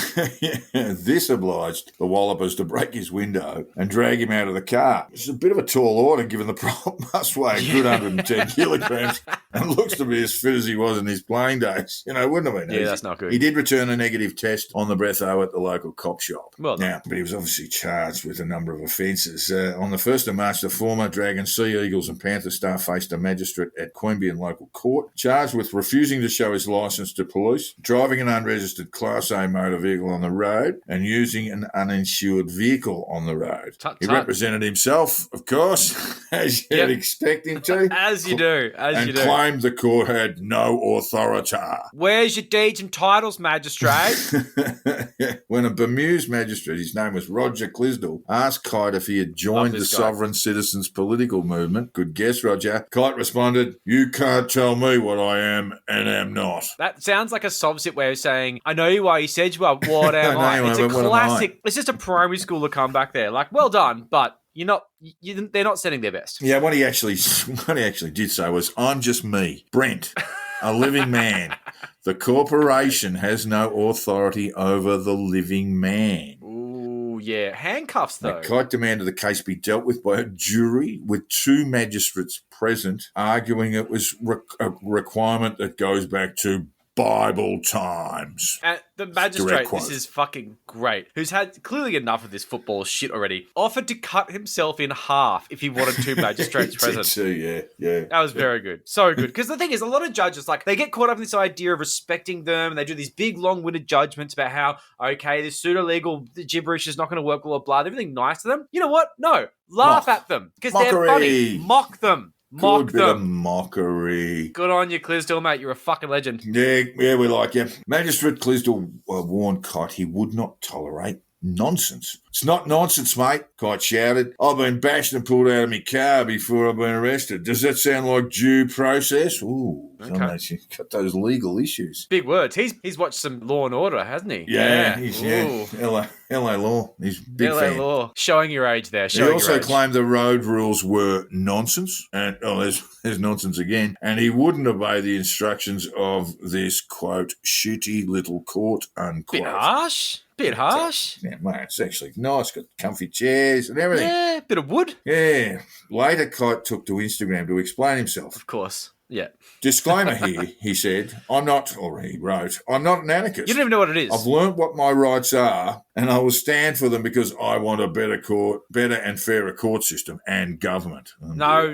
This obliged the Wallopers to break his window and drag him out of the car. It's a bit of a tall order given the prop must weigh a good 110 kilograms and looks to be as fit as he was in his playing days. Wouldn't have been easy. Yeah, that's not good. He did return a negative test on the breath at the local cop shop. Well done. Now, but he was obviously charged with a number of offences. On the 1st of March, the former Dragon, Sea Eagles and Panther star faced a magistrate at Queanbeyan local court, charged with refusing to show his licence to police, driving an unregistered Class A motor vehicle on the road, and using an uninsured vehicle on the road. Tut-tut. He represented himself, of course, as you'd expect him to. As you do. And claimed the court had no authority. Where's your deeds and titles, magistrate? When a bemused magistrate, his name was Roger Clisdell, asked Kite if he had joined the Sovereign Citizens political movement, good guess, Roger, Kite responded, "You can't tell me what I am and am not." That sounds like a sob-sit way of saying, I know you are, you said you are, what am I? It's a classic, it's just a primary schooler comeback there. Like, well done, but they're not setting their best. Yeah, what he actually did say was, "I'm just me, Brent, a living man. The corporation has no authority over the living man." Ooh, yeah. Handcuffs, though. Kite demanded the case be dealt with by a jury with 2 magistrates present, arguing it was a requirement that goes back to Bible times. And the magistrate, this is fucking great, who's had clearly enough of this football shit already, offered to cut himself in half if he wanted 2 magistrates present. Too, yeah. That was very good. So good. Because the thing is, a lot of judges, they get caught up in this idea of respecting them, and they do these big, long-winded judgments about how, okay, this pseudo-legal gibberish is not going to work, blah, blah, everything nice to them. You know what? No. Laugh at them. Because they're funny. Mock them. Mock bit of mockery. Good on you, Clisdell, mate. You're a fucking legend. Yeah, we like you. Magistrate Clisdell warned Kite he would not tolerate nonsense. "It's not nonsense, mate," Kite shouted. "I've been bashed and pulled out of my car before I've been arrested. Does that sound like due process?" Ooh, okay. You've got those legal issues. Big words. He's watched some Law and Order, hasn't he? Yeah. LA Law. He's a big fan. LA Law. Showing your age there. He also claimed the road rules were nonsense. And, there's nonsense again. And he wouldn't obey the instructions of this, quote, shitty little court, unquote. Bit harsh. Yeah, mate, it's actually nice. Got comfy chairs and everything. Yeah, bit of wood. Yeah. Later, Kite took to Instagram to explain himself. Of course. Yeah. Disclaimer here, he said, he wrote, I'm not an anarchist. You don't even know what it is. I've learnt what my rights are, and I will stand for them because I want a better and fairer court system and government. No.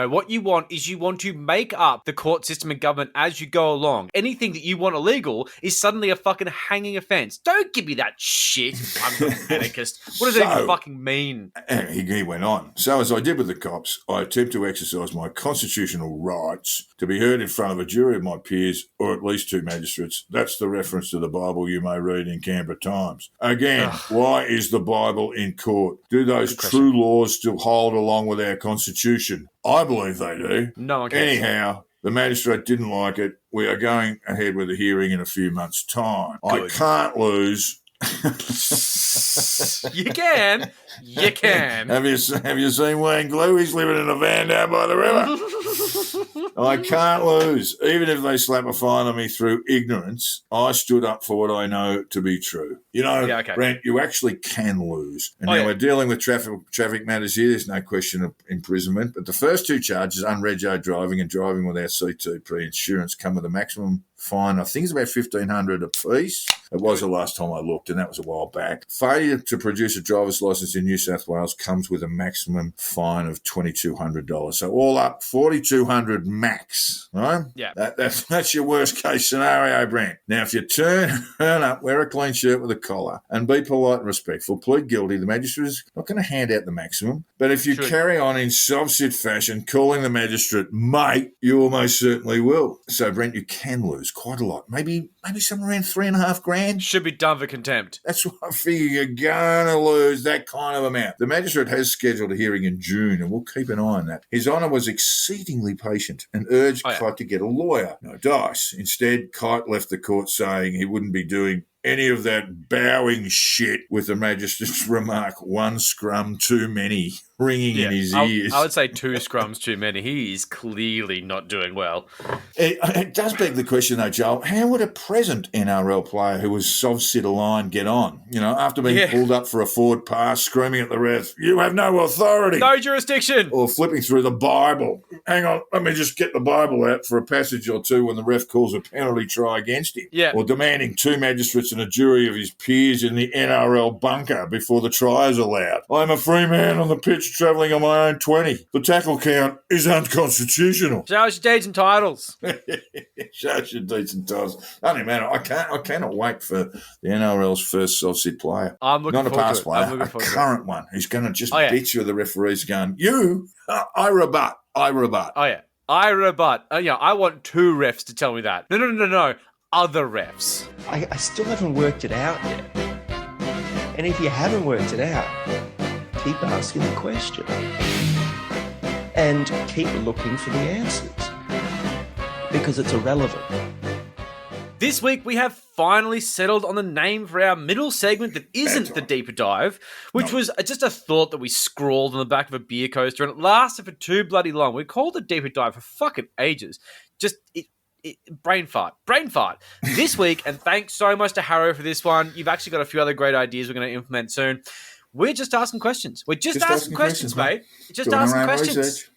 What you want is you want to make up the court system and government as you go along. Anything that you want illegal is suddenly a fucking hanging offence. Don't give me that shit. I'm not an anarchist. What does that even fucking mean? He went on. So as I did with the cops, I attempt to exercise my constitutional rights to be heard in front of a jury of my peers or at least two magistrates. That's the reference to the Bible you may read in Canberra Times. Again, why is the Bible in court? Do those true laws still hold along with our Constitution? I believe they do. No one cares. Anyhow, the magistrate didn't like it. We are going ahead with the hearing in a few months' time. Good. I can't lose. You can. Have you seen Wayne Glue? He's living in a van down by the river. I can't lose. Even if they slap a fine on me through ignorance, I stood up for what I know to be true. You know, Brent, you actually can lose. And now we're dealing with traffic matters here. There's no question of imprisonment. But the first two charges, unregistered driving and driving without CTP insurance, come with a maximum fine. I think it's about $1,500 a piece. It was the last time I looked, and that was a while back. Failure to produce a driver's license in New South Wales comes with a maximum fine of $2,200. So all up, $4,200 max, right? Yeah. That's your worst case scenario, Brent. Now, if you turn up, wear a clean shirt with a collar, and be polite and respectful, plead guilty, the magistrate is not going to hand out the maximum. But if you carry on in sob-sit fashion, calling the magistrate mate, you almost certainly will. So, Brent, you can lose quite a lot. Maybe somewhere around $3,500. Should be done for contempt. That's what I figure you're going to lose, that kind of amount. The magistrate has scheduled a hearing in June, and we'll keep an eye on that. His Honour was exceedingly patient and urged Kite to get a lawyer. No dice. Instead, Kite left the court saying he wouldn't be doing any of that bowing shit, with the magistrate's remark, one scrum too many, ringing in his ears. I would say 2 scrums too many. He is clearly not doing well. It does beg the question, though, Joel, how would a present NRL player who was soft-sit aligned get on? You know, after being pulled up for a forward pass, screaming at the ref, you have no authority. No jurisdiction. Or flipping through the Bible. Hang on, let me just get the Bible out for a passage or two when the ref calls a penalty try against him. Yeah. Or demanding 2 magistrates and a jury of his peers in the NRL bunker before the try is allowed. I'm a free man on the pitch travelling on my own 20. The tackle count is unconstitutional. Show us your deeds and titles. Show us your deeds and titles. Only matter, I cannot wait for the NRL's first soft-sit player. I'm looking Not a forward past to player, I'm a current one who's going to just beat you with the referees going, I rebut. Oh, yeah. I rebut. I want 2 refs to tell me that. No. Other refs. I still haven't worked it out yet. And if you haven't worked it out, keep asking the question. And keep looking for the answers. Because it's irrelevant. This week, we have finally settled on the name for our middle segment that isn't the deeper dive, which was just a thought that we scrawled on the back of a beer coaster, and it lasted for too bloody long. We called it deeper dive for fucking ages. Brain fart. This week, and thanks so much to Harrow for this one. You've actually got a few other great ideas we're going to implement soon. We're just asking questions. We're just asking questions, mate. Just asking questions.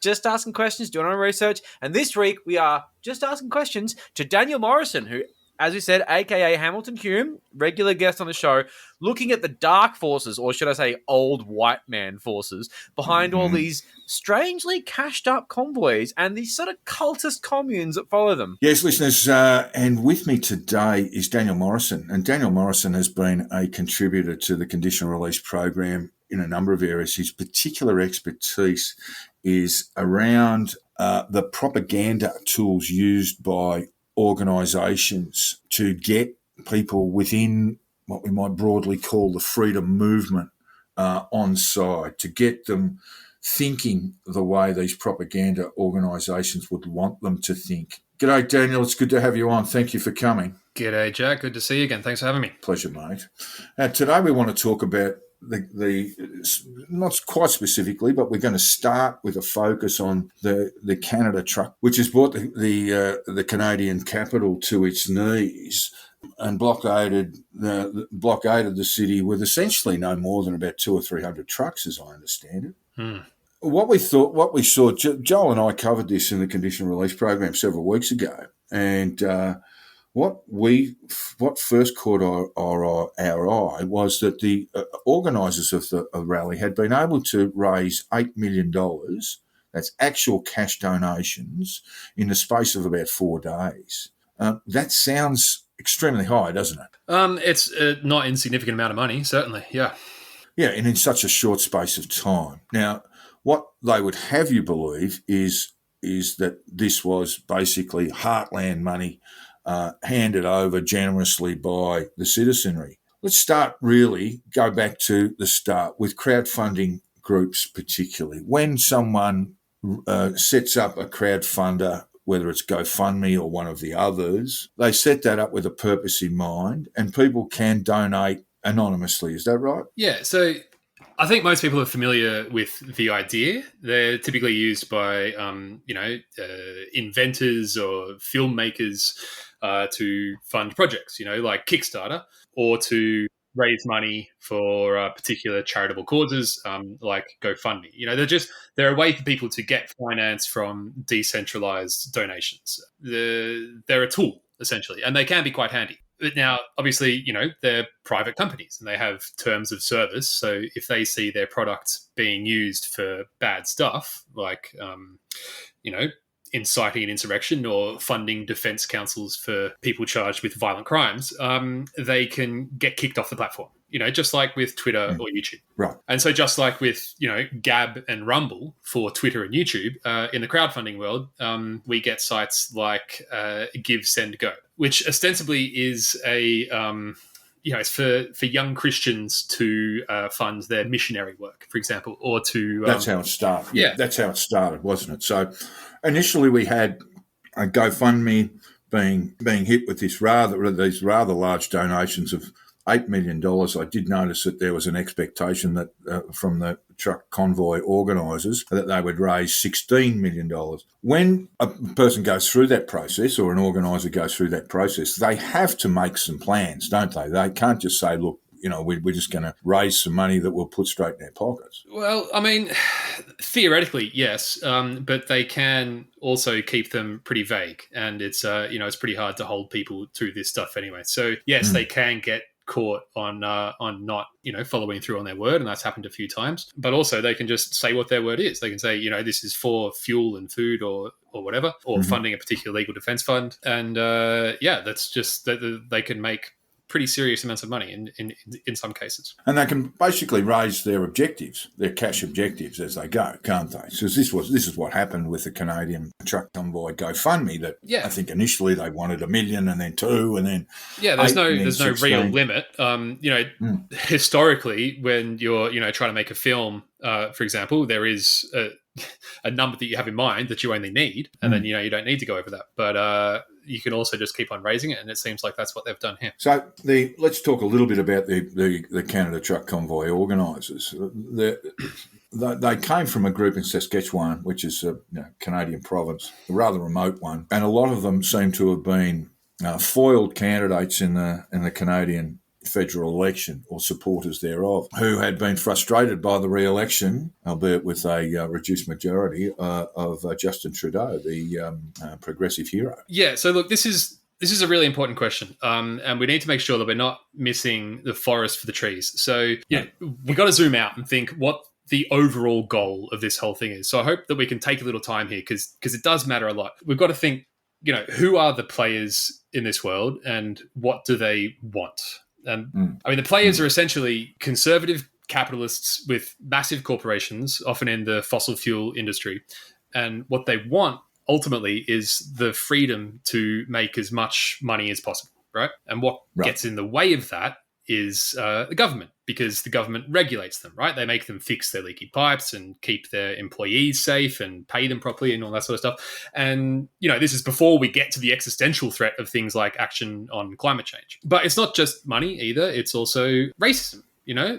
Just asking questions, doing our own research. And this week, we are just asking questions to Daniel Morrison, who, as we said, a.k.a. Hamilton Hume, regular guest on the show, looking at the dark forces, or should I say old white man forces, behind all these strangely cashed up convoys and these sort of cultist communes that follow them. Yes, listeners, and with me today is Daniel Morrison. And Daniel Morrison has been a contributor to the Conditional Release program in a number of areas. His particular expertise is around the propaganda tools used by organisations to get people within what we might broadly call the freedom movement on side, to get them thinking the way these propaganda organisations would want them to think. G'day, Daniel. It's good to have you on. Thank you for coming. G'day, Jack. Good to see you again. Thanks for having me. Pleasure, mate. Today we want to talk about the not quite specifically, but we're going to start with a focus on the Canada truck, which has brought the Canadian capital to its knees and blockaded the city with essentially no more than about 200 or 300 trucks, as I understand it. what we saw, Joel and I covered this in the conditional release program several weeks ago, and what first caught our eye was that the organisers of the rally had been able to raise $8 million. That's actual cash donations in the space of about 4 days. That sounds extremely high, doesn't it? It's a not insignificant amount of money, certainly. Yeah. Yeah, and in such a short space of time. Now, what they would have you believe is that this was basically heartland money handed over generously by the citizenry. Let's go back to the start with crowdfunding groups particularly. When someone sets up a crowdfunder, whether it's GoFundMe or one of the others, they set that up with a purpose in mind, and people can donate anonymously. Is that right? Yeah, so I think most people are familiar with the idea. They're typically used by, inventors or filmmakers to fund projects, like Kickstarter, or to raise money for particular charitable causes like GoFundMe. They're a way for people to get finance from decentralized donations. They're a tool, essentially, and they can be quite handy. But now, obviously, they're private companies and they have terms of service. So if they see their product being used for bad stuff, like, inciting an insurrection or funding defense councils for people charged with violent crimes, they can get kicked off the platform, just like with Twitter or YouTube. Right. And so just like with, Gab and Rumble for Twitter and YouTube, in the crowdfunding world, we get sites like Give, Send, Go, which ostensibly is a... it's for young Christians to fund their missionary work, for example, or to... That's how it started. Yeah. That's how it started, wasn't it? So initially we had a GoFundMe being hit with these rather large donations of $8 million. I did notice that there was an expectation that from the truck convoy organisers that they would raise $16 million. When a person goes through that process or an organiser goes through that process, they have to make some plans, don't they? They can't just say, look, we're just going to raise some money that we'll put straight in their pockets. Well, I mean, theoretically, yes, but they can also keep them pretty vague, and it's it's pretty hard to hold people to this stuff anyway. So yes, they can get caught on not following through on their word, and that's happened a few times. But also they can just say what their word is. They can say, this is for fuel and food or whatever, or funding a particular legal defense fund, and that's just that they can make pretty serious amounts of money in some cases. And they can basically raise their objectives, their cash objectives as they go, can't they? So this is what happened with the Canadian truck convoy GoFundMe, that I think initially they wanted $1 million and then $2 million and then there's no 16. real limit. Historically, when you're trying to make a film, for example, there is a number that you have in mind that you only need, and then you don't need to go over that. But you can also just keep on raising it, and it seems like that's what they've done here. So let's talk a little bit about the Canada Truck Convoy organisers. They came from a group in Saskatchewan, which is a Canadian province, a rather remote one, and a lot of them seem to have been foiled candidates in the Canadian federal election, or supporters thereof, who had been frustrated by the re-election, albeit with a reduced majority, of Justin Trudeau, the progressive hero. Yeah, so look, this is a really important question, and we need to make sure that we're not missing the forest for the trees. So we've got to zoom out and think what the overall goal of this whole thing is. So I hope that we can take a little time here, because it does matter a lot. We've got to think, who are the players in this world and what do they want? I mean, the players are essentially conservative capitalists with massive corporations, often in the fossil fuel industry. And what they want, ultimately, is the freedom to make as much money as possible, right? And what gets in the way of that is the government, because the government regulates them, right? They make them fix their leaky pipes and keep their employees safe and pay them properly and all that sort of stuff. And, this is before we get to the existential threat of things like action on climate change. But it's not just money either. It's also racism,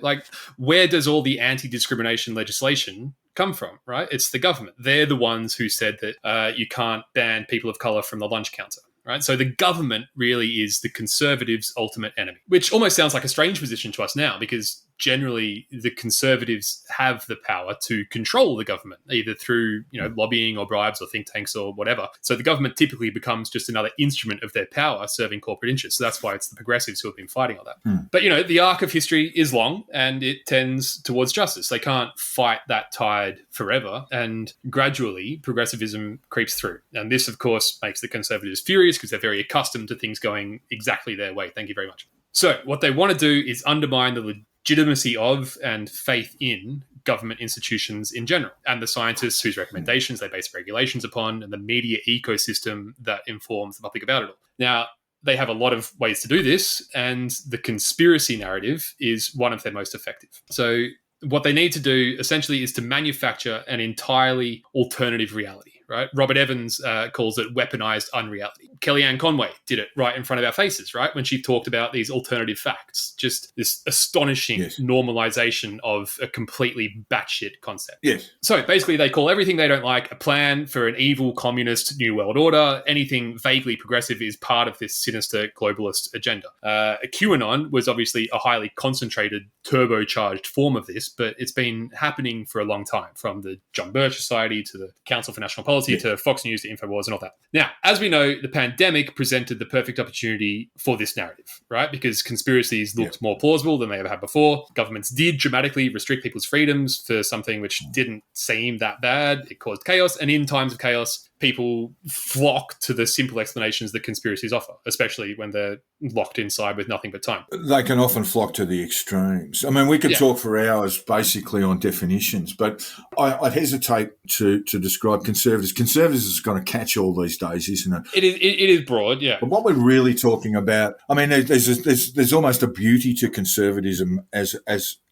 like, where does all the anti-discrimination legislation come from, right? It's the government. They're the ones who said that you can't ban people of color from the lunch counter. Right? So the government really is the Conservatives' ultimate enemy, which almost sounds like a strange position to us now, because generally the Conservatives have the power to control the government, either through lobbying or bribes or think tanks or whatever. So the government typically becomes just another instrument of their power serving corporate interests. So that's why it's the progressives who have been fighting on that. But the arc of history is long and it tends towards justice. They can't fight that tide forever, and gradually progressivism creeps through. And this, of course, makes the Conservatives furious because they're very accustomed to things going exactly their way. Thank you very much. So what they want to do is undermine the legitimacy of and faith in government institutions in general, and the scientists whose recommendations they base regulations upon, and the media ecosystem that informs the public about it all. Now, they have a lot of ways to do this, and the conspiracy narrative is one of their most effective. So what they need to do essentially is to manufacture an entirely alternative reality. Right? Robert Evans calls it weaponized unreality. Kellyanne Conway did it right in front of our faces, right? When she talked about these alternative facts, just this astonishing normalization of a completely batshit concept. Yes. So basically they call everything they don't like a plan for an evil communist new world order. Anything vaguely progressive is part of this sinister globalist agenda. QAnon was obviously a highly concentrated, turbocharged form of this, but it's been happening for a long time, from the John Birch Society to the Council for National Policy to Fox News to InfoWars and all that. Now, as we know, the pandemic presented the perfect opportunity for this narrative, right? Because conspiracies looked more plausible than they ever had before. Governments did dramatically restrict people's freedoms for something which didn't seem that bad. It caused chaos. And in times of chaos, people flock to the simple explanations that conspiracies offer, especially when they're locked inside with nothing but time. They can often flock to the extremes. I mean, we could talk for hours basically on definitions, but I'd hesitate to describe conservatives. Conservatives is going to catch all these days, isn't it? It is broad, yeah. But what we're really talking about, I mean, there's almost a beauty to conservatism as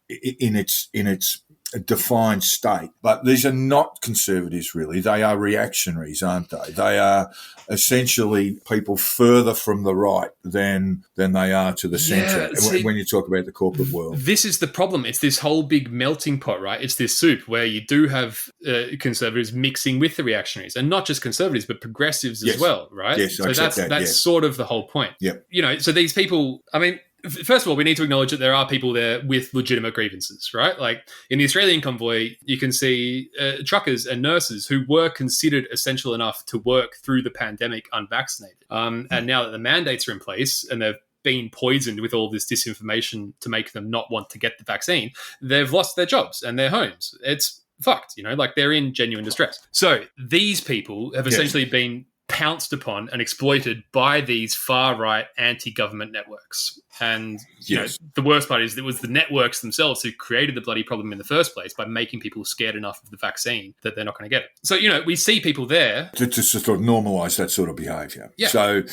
in its defined state, but these are not conservatives really. They are reactionaries, aren't they? They are essentially people further from the right than they are to the centre when you talk about the corporate world. This is the problem. It's this whole big melting pot, right? It's this soup where you do have conservatives mixing with the reactionaries, and not just conservatives, but progressives as well, right? Yes, so that's sort of the whole point. Yeah. So these people, I mean, first of all, we need to acknowledge that there are people there with legitimate grievances, right? Like in the Australian convoy, you can see truckers and nurses who were considered essential enough to work through the pandemic unvaccinated. And now that the mandates are in place and they've been poisoned with all this disinformation to make them not want to get the vaccine, they've lost their jobs and their homes. It's fucked, like they're in genuine distress. So these people have essentially been pounced upon and exploited by these far-right anti-government networks. And the worst part is it was the networks themselves who created the bloody problem in the first place by making people scared enough of the vaccine that they're not going to get it. So, we see people there to sort of normalise that sort of behaviour. Yeah. So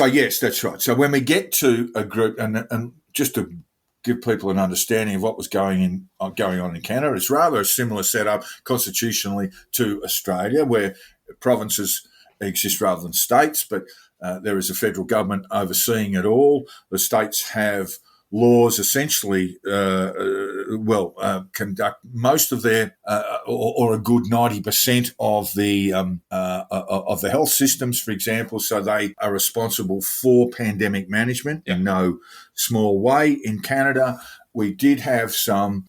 yes, that's right. So when we get to a group, and just to give people an understanding of what was going on in Canada, it's rather a similar setup constitutionally to Australia, where provinces exist rather than states, but there is a federal government overseeing it all. The states have laws essentially, conduct most of their, or a good 90% of the health systems, for example. So they are responsible for pandemic management in no small way. In Canada, we did have some,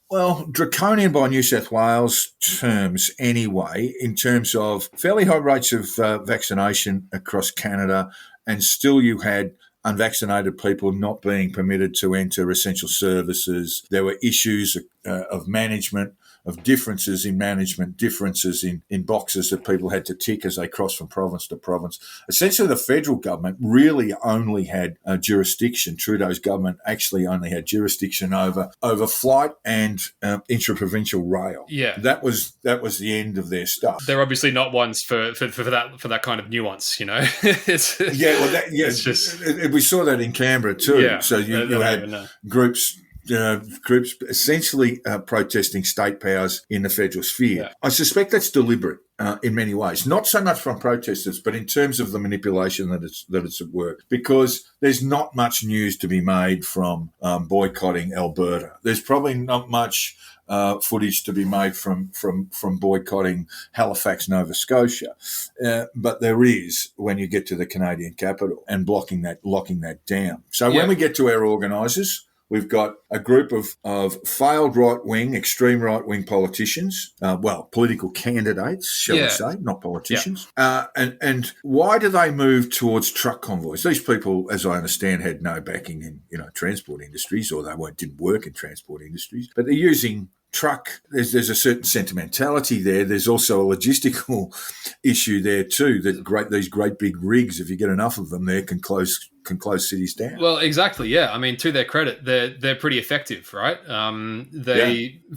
draconian by New South Wales terms anyway, in terms of fairly high rates of vaccination across Canada, and still you had unvaccinated people not being permitted to enter essential services. There were issues of management, of differences in management, differences in boxes that people had to tick as they crossed from province to province. Essentially, the federal government really only had jurisdiction. Trudeau's government actually only had jurisdiction over flight and intra-provincial rail. Yeah, that was the end of their stuff. They're obviously not ones for that kind of nuance, It's just we saw that in Canberra too. Yeah, so you had groups essentially protesting state powers in the federal sphere. Yeah. I suspect that's deliberate in many ways, not so much from protesters, but in terms of the manipulation that it's at work, because there's not much news to be made from boycotting Alberta. There's probably not much footage to be made from boycotting Halifax, Nova Scotia, but there is when you get to the Canadian capital and locking that down. So when we get to our organisers, We've got a group of failed right-wing, extreme right-wing politicians, political candidates, shall we say, not politicians. And why do they move towards truck convoys? These people, as I understand, had no backing in, transport industries, or they didn't work in transport industries, but they're using truck. There's a certain sentimentality there. There's also a logistical issue there too, that these great big rigs, if you get enough of them there, can close cities down. Well, exactly, yeah. I mean, to their credit, they're pretty effective, right?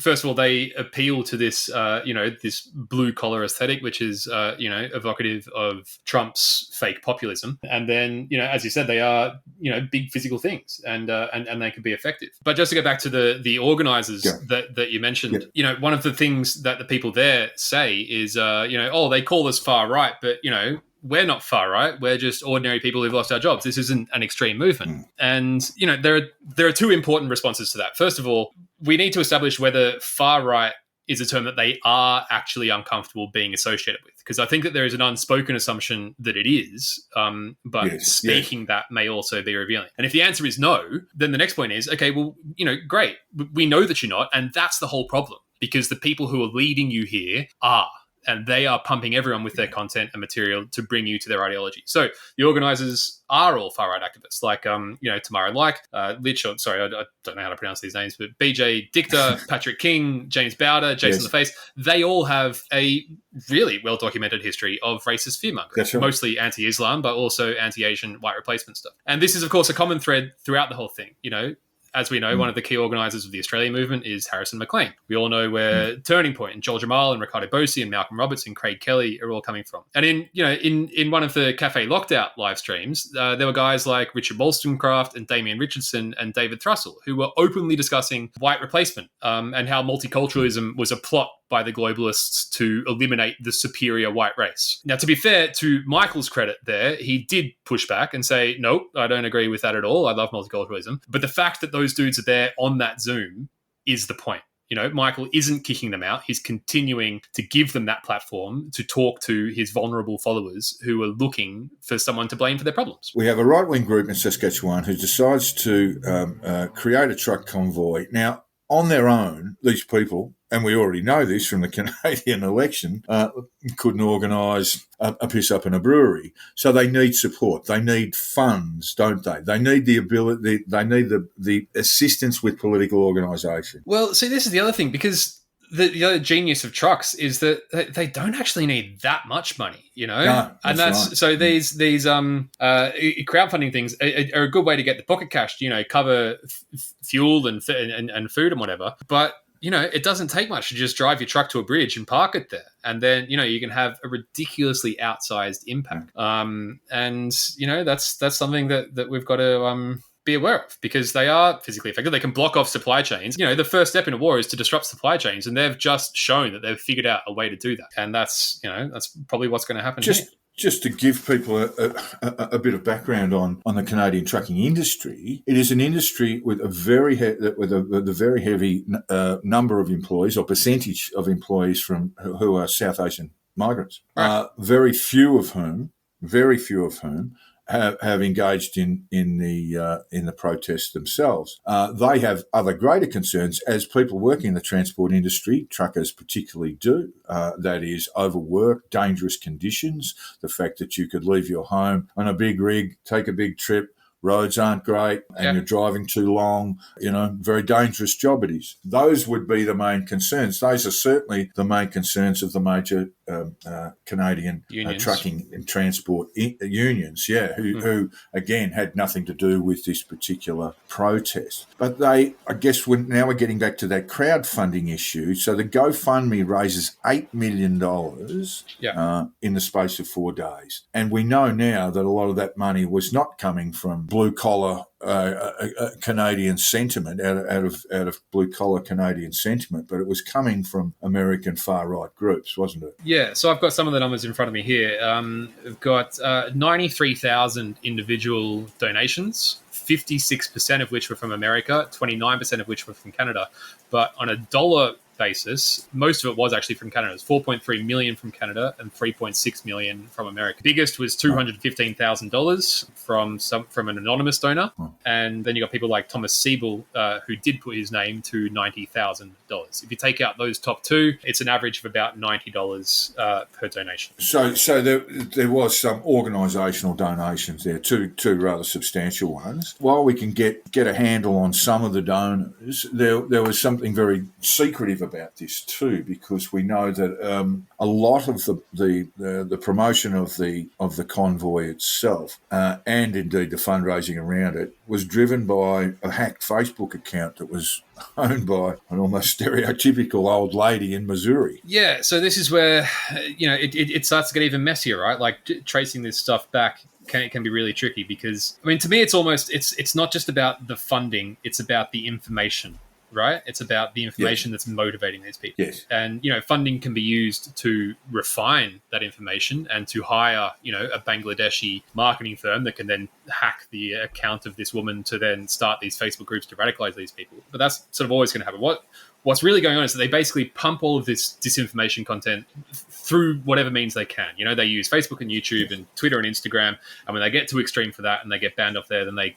First of all, they appeal to this, this blue collar aesthetic, which is, evocative of Trump's fake populism. And then, as you said, they are, big physical things, and they can be effective. But just to go back to the organizers that you mentioned, one of the things that the people there say is, they call us far right, but we're not far right. We're just ordinary people who've lost our jobs. This isn't an extreme movement. And, there are two important responses to that. First of all, we need to establish whether far right is a term that they are actually uncomfortable being associated with. Because I think that there is an unspoken assumption that it is, but speaking that may also be revealing. And if the answer is no, then the next point is, okay, well, great. We know that you're not, and that's the whole problem. Because the people who are leading you here are. And they are pumping everyone with their content and material to bring you to their ideology. So the organizers are all far-right activists, like, Tamara Like, Lich, I don't know how to pronounce these names, but BJ Dictor, Patrick King, James Bowder, Jason LaFace, they all have a really well-documented history of racist fear-mongering, mostly anti-Islam, but also anti-Asian white replacement stuff. And this is, of course, a common thread throughout the whole thing, As we know, one of the key organisers of the Australia movement is Harrison McLean. We all know where Turning Point and Joel Jamal and Ricardo Bosi and Malcolm Roberts and Craig Kelly are all coming from. And in one of the Cafe Locked-Out live streams, there were guys like Richard Wollstonecraft and Damien Richardson and David Thrussell who were openly discussing white replacement and how multiculturalism was a plot by the globalists to eliminate the superior white race. Now, to be fair, to Michael's credit there, he did push back and say, no, I don't agree with that at all. I love multiculturalism. But the fact that those dudes are there on that Zoom is the point. Michael isn't kicking them out. He's continuing to give them that platform to talk to his vulnerable followers who are looking for someone to blame for their problems. We have a right-wing group in Saskatchewan who decides to create a truck convoy. Now, on their own, these people, and we already know this from the Canadian election, couldn't organise a piss up in a brewery. So they need support. They need funds, don't they? They need the ability. They need the assistance with political organisation. Well, see, this is the other thing, because the other genius of trucks is that they don't actually need that much money, No, and that's right. So these crowdfunding things are a good way to get the pocket cash, cover fuel and food and whatever. But it doesn't take much to just drive your truck to a bridge and park it there, and then you can have a ridiculously outsized impact. And that's something that we've got to be aware of, because they are physically effective. They can block off supply chains. The first step in a war is to disrupt supply chains, and they've just shown that they've figured out a way to do that. And that's probably what's going to happen. Just to give people a bit of background on the Canadian trucking industry, it is an industry with a very heavy number of employees, or percentage of employees who are South Asian migrants. Right. Very few of whom have engaged in the protests themselves. They have other greater concerns, as people working in the transport industry, truckers particularly do. That is overwork, dangerous conditions, the fact that you could leave your home on a big rig, take a big trip, roads aren't great, and you're driving too long, very dangerous job it is. Those would be the main concerns. Those are certainly the main concerns of the major Canadian trucking and transport unions, who again had nothing to do with this particular protest. But I guess now we're getting back to that crowdfunding issue. So the GoFundMe raises $8 million in the space of 4 days. And we know now that a lot of that money was not coming from blue-collar Canadian sentiment, out of blue-collar Canadian sentiment, but it was coming from American far-right groups, wasn't it? Yeah, so I've got some of the numbers in front of me here. We've got 93,000 individual donations, 56% of which were from America, 29% of which were from Canada. But on a dollar basis, most of it was actually from Canada. It was 4.3 million from Canada and 3.6 million from America. Biggest was $215,000 from an anonymous donor, and then you got people like Thomas Siebel, who did put his name to $90,000. If you take out those top two, it's an average of about $90 per donation. So there was some organisational donations there, two rather substantial ones. While we can get a handle on some of the donors, there was something very secretive about this too, because we know that a lot of the promotion of the convoy itself and indeed the fundraising around it was driven by a hacked Facebook account that was owned by an almost stereotypical old lady in Missouri. Yeah, so this is where it starts to get even messier, right? Like tracing this stuff back can be really tricky, because to me it's not just about the funding, it's about the information, right? It's about the information that's motivating these people. Yes. And funding can be used to refine that information and to hire a Bangladeshi marketing firm that can then hack the account of this woman to then start these Facebook groups to radicalize these people. But that's sort of always going to happen. What's really going on is that they basically pump all of this disinformation content through whatever means they can. They use Facebook and YouTube and Twitter and Instagram. And when they get too extreme for that and they get banned off there, then they,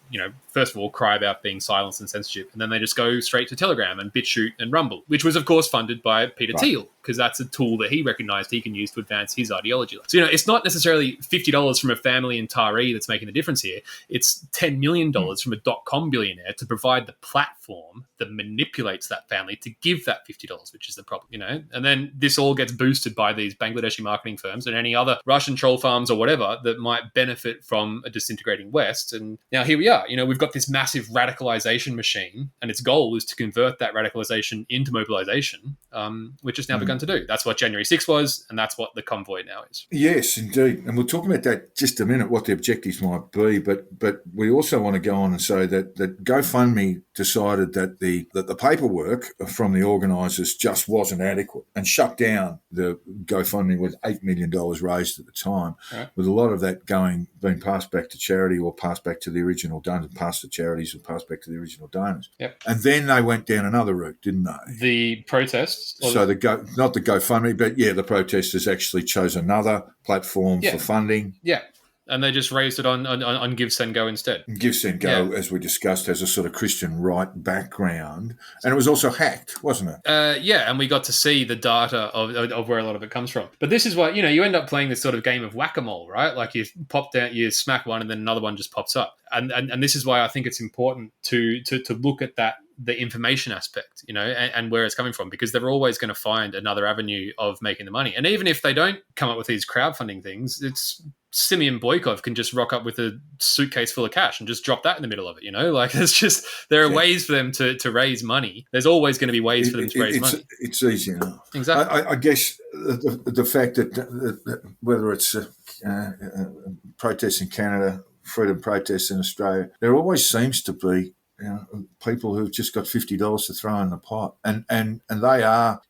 first of all, cry about being silenced and censorship. And then they just go straight to Telegram and BitChute and Rumble, which was, of course, funded by Peter Thiel, because that's a tool that he recognized he can use to advance his ideology. So, it's not necessarily $50 from a family in Taree that's making the difference here. It's $10 million from a .com billionaire to provide the platform that manipulates that family to give that $50, which is the problem, And then this all gets boosted by these Bangladeshi marketing firms and any other Russian troll farms or whatever that might benefit from a disintegrating West. And now here we are, we've got this massive radicalization machine, and its goal is to convert that radicalization into mobilization, which has now begun to do. That's what January 6th was, and that's what the convoy now is. Yes, indeed. And we'll talk about that just a minute, what the objectives might be. But we also want to go on and say that GoFundMe decided that the paperwork from the organisers just wasn't adequate and shut down the GoFundMe with $8 million raised at the time, with a lot of that being passed back to charity or passed back to the original donors, passed to charities and passed back to the original donors. Yep. And then they went down another route, didn't they? The protests. So not the GoFundMe, but the protesters actually chose another platform for funding. Yeah. And they just raised it on Give, Send, Go instead. Give, Send, Go, as we discussed, has a sort of Christian right background. And it was also hacked, wasn't it? And we got to see the data of where a lot of it comes from. But this is why, you end up playing this sort of game of whack-a-mole, right? Like you pop down, you smack one, and then another one just pops up. And this is why I think it's important to look at the information aspect, and where it's coming from, because they're always going to find another avenue of making the money. And even if they don't come up with these crowdfunding things, it's Simeon Boykov can just rock up with a suitcase full of cash and just drop that in the middle of it, Like it's just, there are ways for them to raise money. There's always going to be ways for them to raise money. It's easy enough. Exactly. I guess the fact that whether it's protests in Canada, freedom protests in Australia, there always seems to be people who've just got $50 to throw in the pot, and they are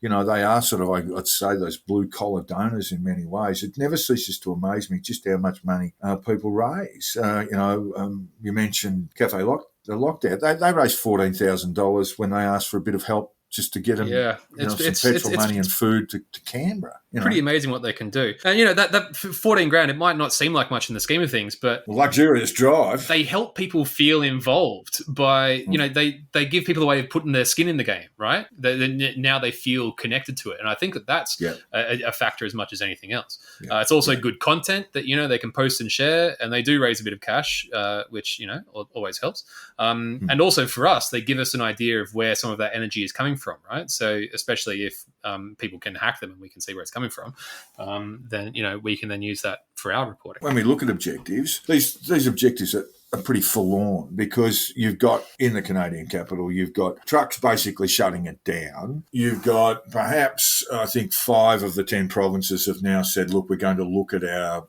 sort of, I'd say, those blue collar donors in many ways. It never ceases to amaze me just how much money people raise. You mentioned Cafe the Lockdown. They raised $14,000 when they asked for a bit of help just to get them some petrol money and food to Canberra. Pretty amazing what they can do. And, that 14 grand, it might not seem like much in the scheme of things, but luxurious drive. They help people feel involved by, they give people a way of putting their skin in the game, right? Now they feel connected to it. And I think that's a factor as much as anything else. It's also good content that, they can post and share, and they do raise a bit of cash, which, always helps. And also for us, they give us an idea of where some of that energy is coming from, right? So especially if people can hack them and we can see where it's coming from, then we can then use that for our reporting. When we look at objectives, these objectives are pretty forlorn, because you've got, in the Canadian capital, you've got trucks basically shutting it down. You've got perhaps, I think, 5 of the 10 provinces have now said, look, we're going to look at our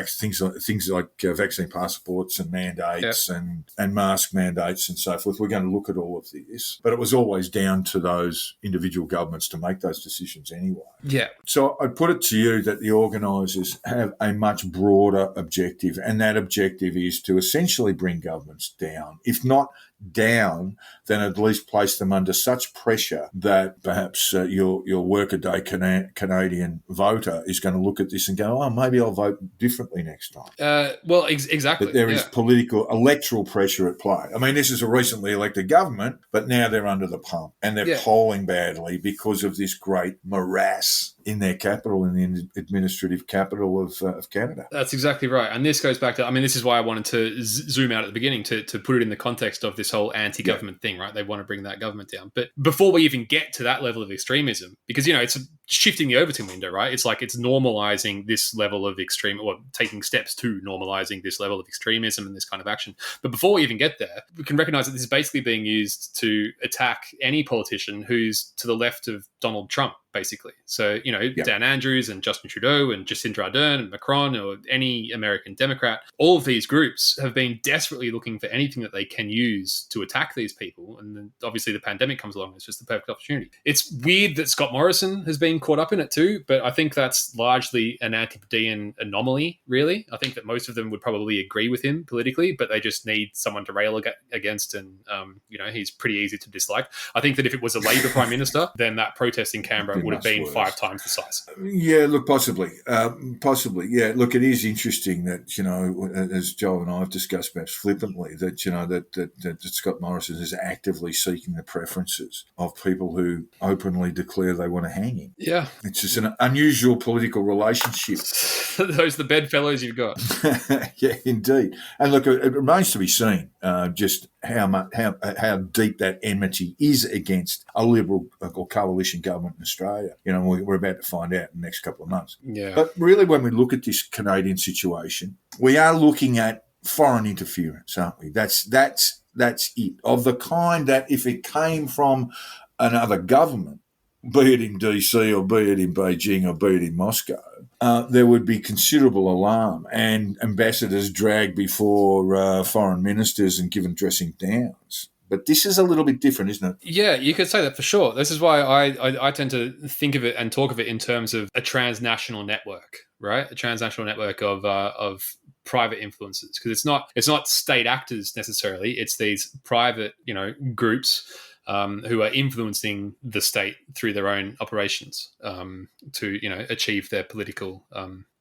things like vaccine passports and mandates and mask mandates and so forth. We're going to look at all of this. But it was always down to those individual governments to make those decisions anyway. Yeah. So I put it to you that the organisers have a much broader objective, and that objective is to essentially bring governments down, if not down, then at least place them under such pressure that perhaps your workaday Canadian voter is going to look at this and go, oh, maybe I'll vote differently next time. Exactly. But there is political, electoral pressure at play. I mean, this is a recently elected government, but now they're under the pump and they're polling badly because of this great morass in their capital, in the administrative capital of Canada. That's exactly right. And this goes back to, I mean, this is why I wanted to zoom out at the beginning to put it in the context of this whole anti-government thing, right? They want to bring that government down. But before we even get to that level of extremism, because, it's shifting the Overton window, right? It's like it's normalizing this level of extreme, or taking steps to normalizing this level of extremism and this kind of action. But before we even get there, we can recognize that this is basically being used to attack any politician who's to the left of Donald Trump, basically. So, Dan Andrews and Justin Trudeau and Jacinda Ardern and Macron, or any American Democrat, all of these groups have been desperately looking for anything that they can use to attack these people. And then obviously the pandemic comes along. It's just the perfect opportunity. It's weird that Scott Morrison has been caught up in it too, but I think that's largely an antipodean anomaly, really. I think that most of them would probably agree with him politically, but they just need someone to rail against, and, he's pretty easy to dislike. I think that if it was a Labor Prime Minister, then that protest in Canberra would have been 5 times the size. Yeah, look, possibly. Yeah, look, it is interesting that, as Joel and I have discussed perhaps flippantly, that, that Scott Morrison is actively seeking the preferences of people who openly declare they want to hang him. Yeah. It's just an unusual political relationship. Those are the bedfellows you've got. Yeah, indeed. And look, it remains to be seen just how deep that enmity is against a Liberal or coalition government in Australia. We're about to find out in the next couple of months. Yeah. But really, when we look at this Canadian situation, we are looking at foreign interference, aren't we? That's it, of the kind that if it came from another government, be it in DC or be it in Beijing or be it in Moscow, there would be considerable alarm and ambassadors dragged before foreign ministers and given dressing downs. But this is a little bit different, isn't it? Yeah, you could say that for sure. This is why I tend to think of it and talk of it in terms of a transnational network, right? A transnational network of private influences, because it's not state actors necessarily. It's these private, groups who are influencing the state through their own operations to achieve their political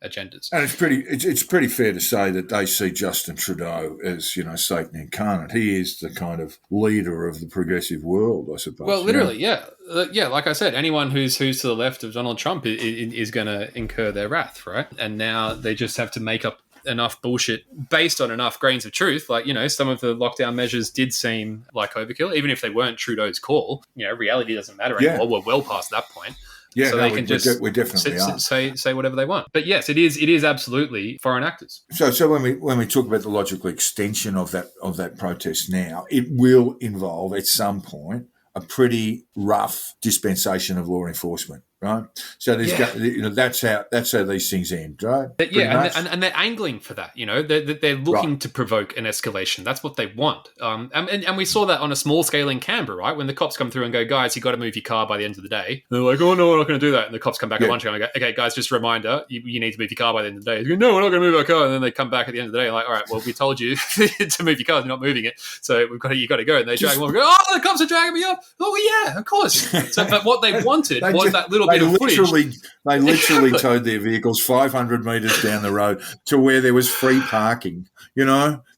agendas. And it's pretty fair to say that they see Justin Trudeau as Satan incarnate. He is the kind of leader of the progressive world, I suppose. Well, literally, yeah. Like I said, anyone who's to the left of Donald Trump is going to incur their wrath, right? And now they just have to make up enough bullshit based on enough grains of truth. Like, some of the lockdown measures did seem like overkill, even if they weren't Trudeau's call. Reality doesn't matter anymore. Yeah. We're well past that point. Yeah, so they can we definitely are. Say whatever they want. But yes, it is absolutely foreign actors. So when we talk about the logical extension of that protest now, it will involve at some point a pretty rough dispensation of law enforcement. Right, so that's how these things end, right? And they're angling for that. They're looking to provoke an escalation. That's what they want. And we saw that on a small scale in Canberra, right? When the cops come through and go, guys, you got to move your car by the end of the day. And they're like, oh no, we're not going to do that. And the cops come back at lunchtime and go, okay, guys, just a reminder, you need to move your car by the end of the day. They go, no, we're not going to move our car. And then they come back at the end of the day, like, all right, well, we told you to move your car, you're not moving it, so you got to go. And they drag them off and go, oh, the cops are dragging me up. Oh yeah, of course. But what they wanted was that little bit of footage. They literally towed their vehicles 500 metres down the road to where there was free parking.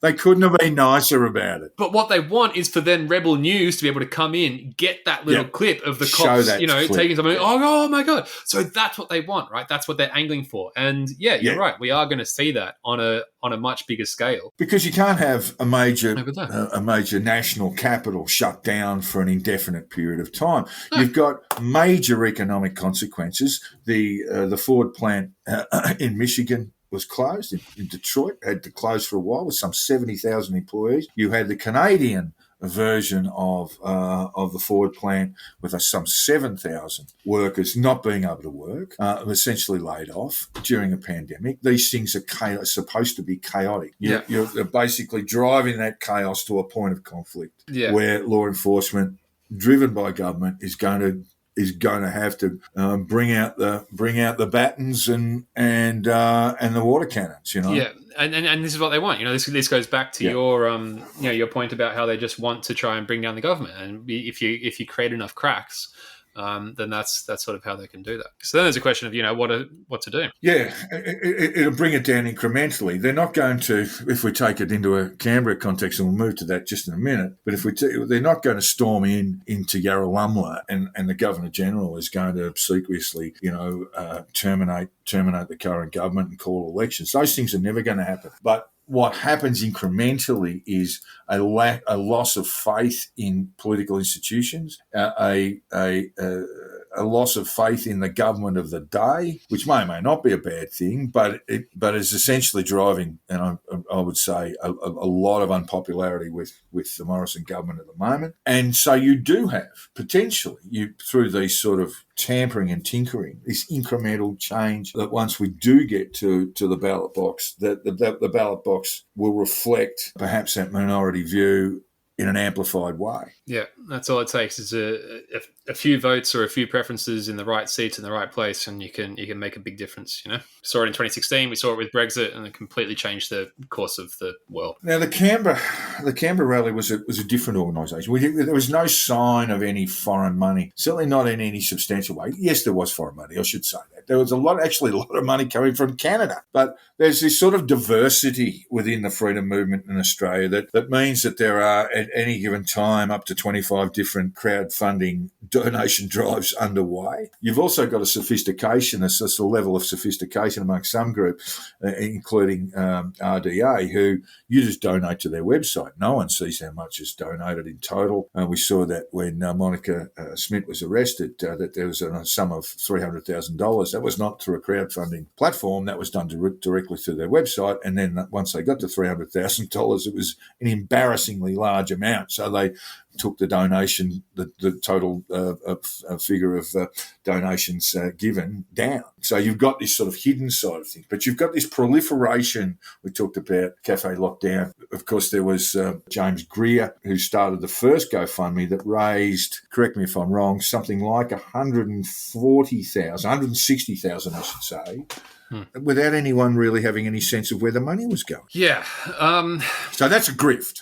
They couldn't have been nicer about it. But what they want is for then Rebel News to be able to come in, get that little clip of the cops, taking something. Oh my God. So that's what they want, right? That's what they're angling for. And you're right. We are going to see that on a much bigger scale. Because you can't have a major national capital shut down for an indefinite period of time. No. You've got major economic consequences. The Ford plant in Michigan was closed. In Detroit, had to close for a while with some 70,000 employees. You had the Canadian version of the Ford plant with some 7,000 workers not being able to work, essentially laid off during a pandemic. These things are supposed to be chaotic. You're basically driving that chaos to a point of conflict where law enforcement, driven by government, is going to have to bring out the batons and the water cannons. Yeah, and this is what they want. This goes back to your point about how they just want to try and bring down the government. And if you create enough cracks, then that's sort of how they can do that. So then there's a question of what to do. Yeah, it'll bring it down incrementally. They're not going to, if we take it into a Canberra context, and we'll move to that just in a minute. But they're not going to storm into Yarralumla, and the Governor General is going to obsequiously, terminate the current government and call elections. Those things are never going to happen. But what happens incrementally is a loss of faith in political institutions, a loss of faith in the government of the day, which may or may not be a bad thing, but is essentially driving, and I would say, a lot of unpopularity with the Morrison government at the moment. And so you do have, potentially, through these sort of tampering and tinkering, this incremental change, that once we do get to the ballot box, that the ballot box will reflect perhaps that minority view in an amplified way. Yeah, that's all it takes is a few votes or a few preferences in the right seats in the right place, and you can make a big difference. Saw it in 2016. We saw it with Brexit, and it completely changed the course of the world. Now, the Canberra rally was a different organisation. There was no sign of any foreign money, certainly not in any substantial way. Yes, there was foreign money. I should say that there was a lot of money coming from Canada, but there's this sort of diversity within the freedom movement in Australia that means that there are at any given time up to 25 different crowdfunding donation drives underway. You've also got a sophistication, a level of sophistication amongst some groups, including RDA, who you just donate to their website. No one sees how much is donated in total. We saw that when Monica Smith was arrested, that there was a sum of $300,000. That was not through a crowdfunding platform. That was done directly through their website. And then once they got to $300,000, it was an embarrassingly large amount. So they took the donation, the total figure of donations given down. So you've got this sort of hidden side of things, but you've got this proliferation. We talked about Cafe Lockdown. Of course, there was James Greer, who started the first GoFundMe that raised, correct me if I'm wrong, something like 160,000, I should say, without anyone really having any sense of where the money was going. Yeah. So that's a grift.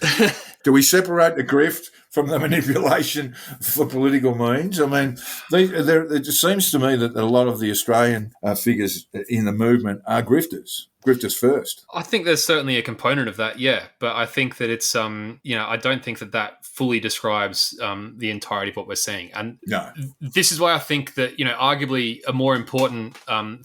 Do we separate the grift from the manipulation for political means? I mean, it just seems to me that a lot of the Australian figures in the movement are grifters first. I think there's certainly a component of that, yeah. But I think that it's, I don't think that fully describes the entirety of what we're seeing. And no. This is why I think that, arguably a more important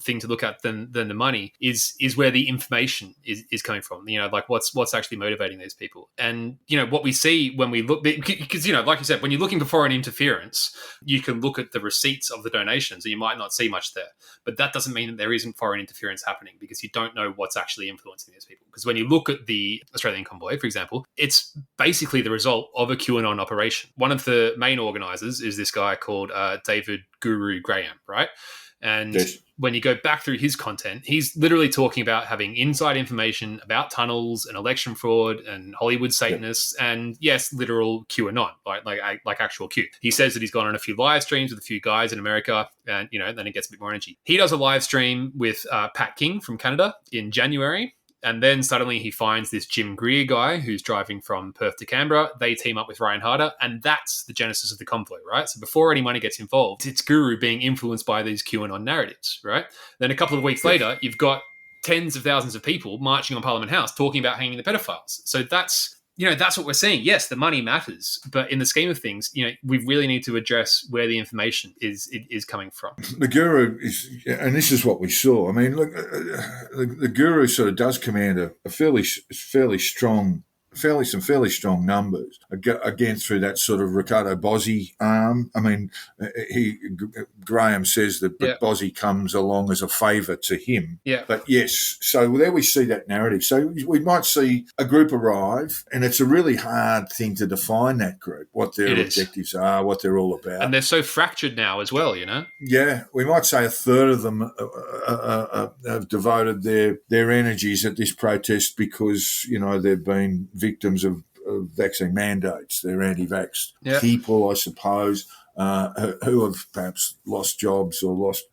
thing to look at than the money is where the information is coming from. Like what's actually motivating these people. And, what we see when we look, because, like you said, when you're looking for foreign interference, you can look at the receipts of the donations and you might not see much there. But that doesn't mean that there isn't foreign interference happening, because you don't know what's actually influencing these people. Because when you look at the Australian convoy, for example, it's basically the result of a QAnon operation. One of the main organisers is this guy called David Guru Graham, right? And yes. When you go back through his content, he's literally talking about having inside information about tunnels and election fraud and Hollywood Satanists and, yes, literal QAnon, like actual Q. He says that he's gone on a few live streams with a few guys in America and, then it gets a bit more energy. He does a live stream with Pat King from Canada in January. And then suddenly he finds this Jim Greer guy who's driving from Perth to Canberra. They team up with Ryan Harder, and that's the genesis of the convoy, right? So before any money gets involved, it's Guru being influenced by these QAnon narratives, right? Then a couple of weeks later, you've got tens of thousands of people marching on Parliament House talking about hanging the pedophiles. So that's what we're seeing. Yes, the money matters, but in the scheme of things, we really need to address where the information is coming from. The Guru is, and this is what we saw. I mean, look, the Guru sort of does command a fairly strong numbers again through that sort of Ricardo Bozzi arm. I mean, Graham says that Bozzi comes along as a favour to him. Yeah. But yes, so there we see that narrative. So we might see a group arrive, and it's a really hard thing to define that group, what their objectives are, what they're all about. And they're so fractured now as well, Yeah, we might say a third of them have devoted their energies at this protest because, they've been victims of vaccine mandates. They're anti-vax people, I suppose, who have perhaps lost jobs or lost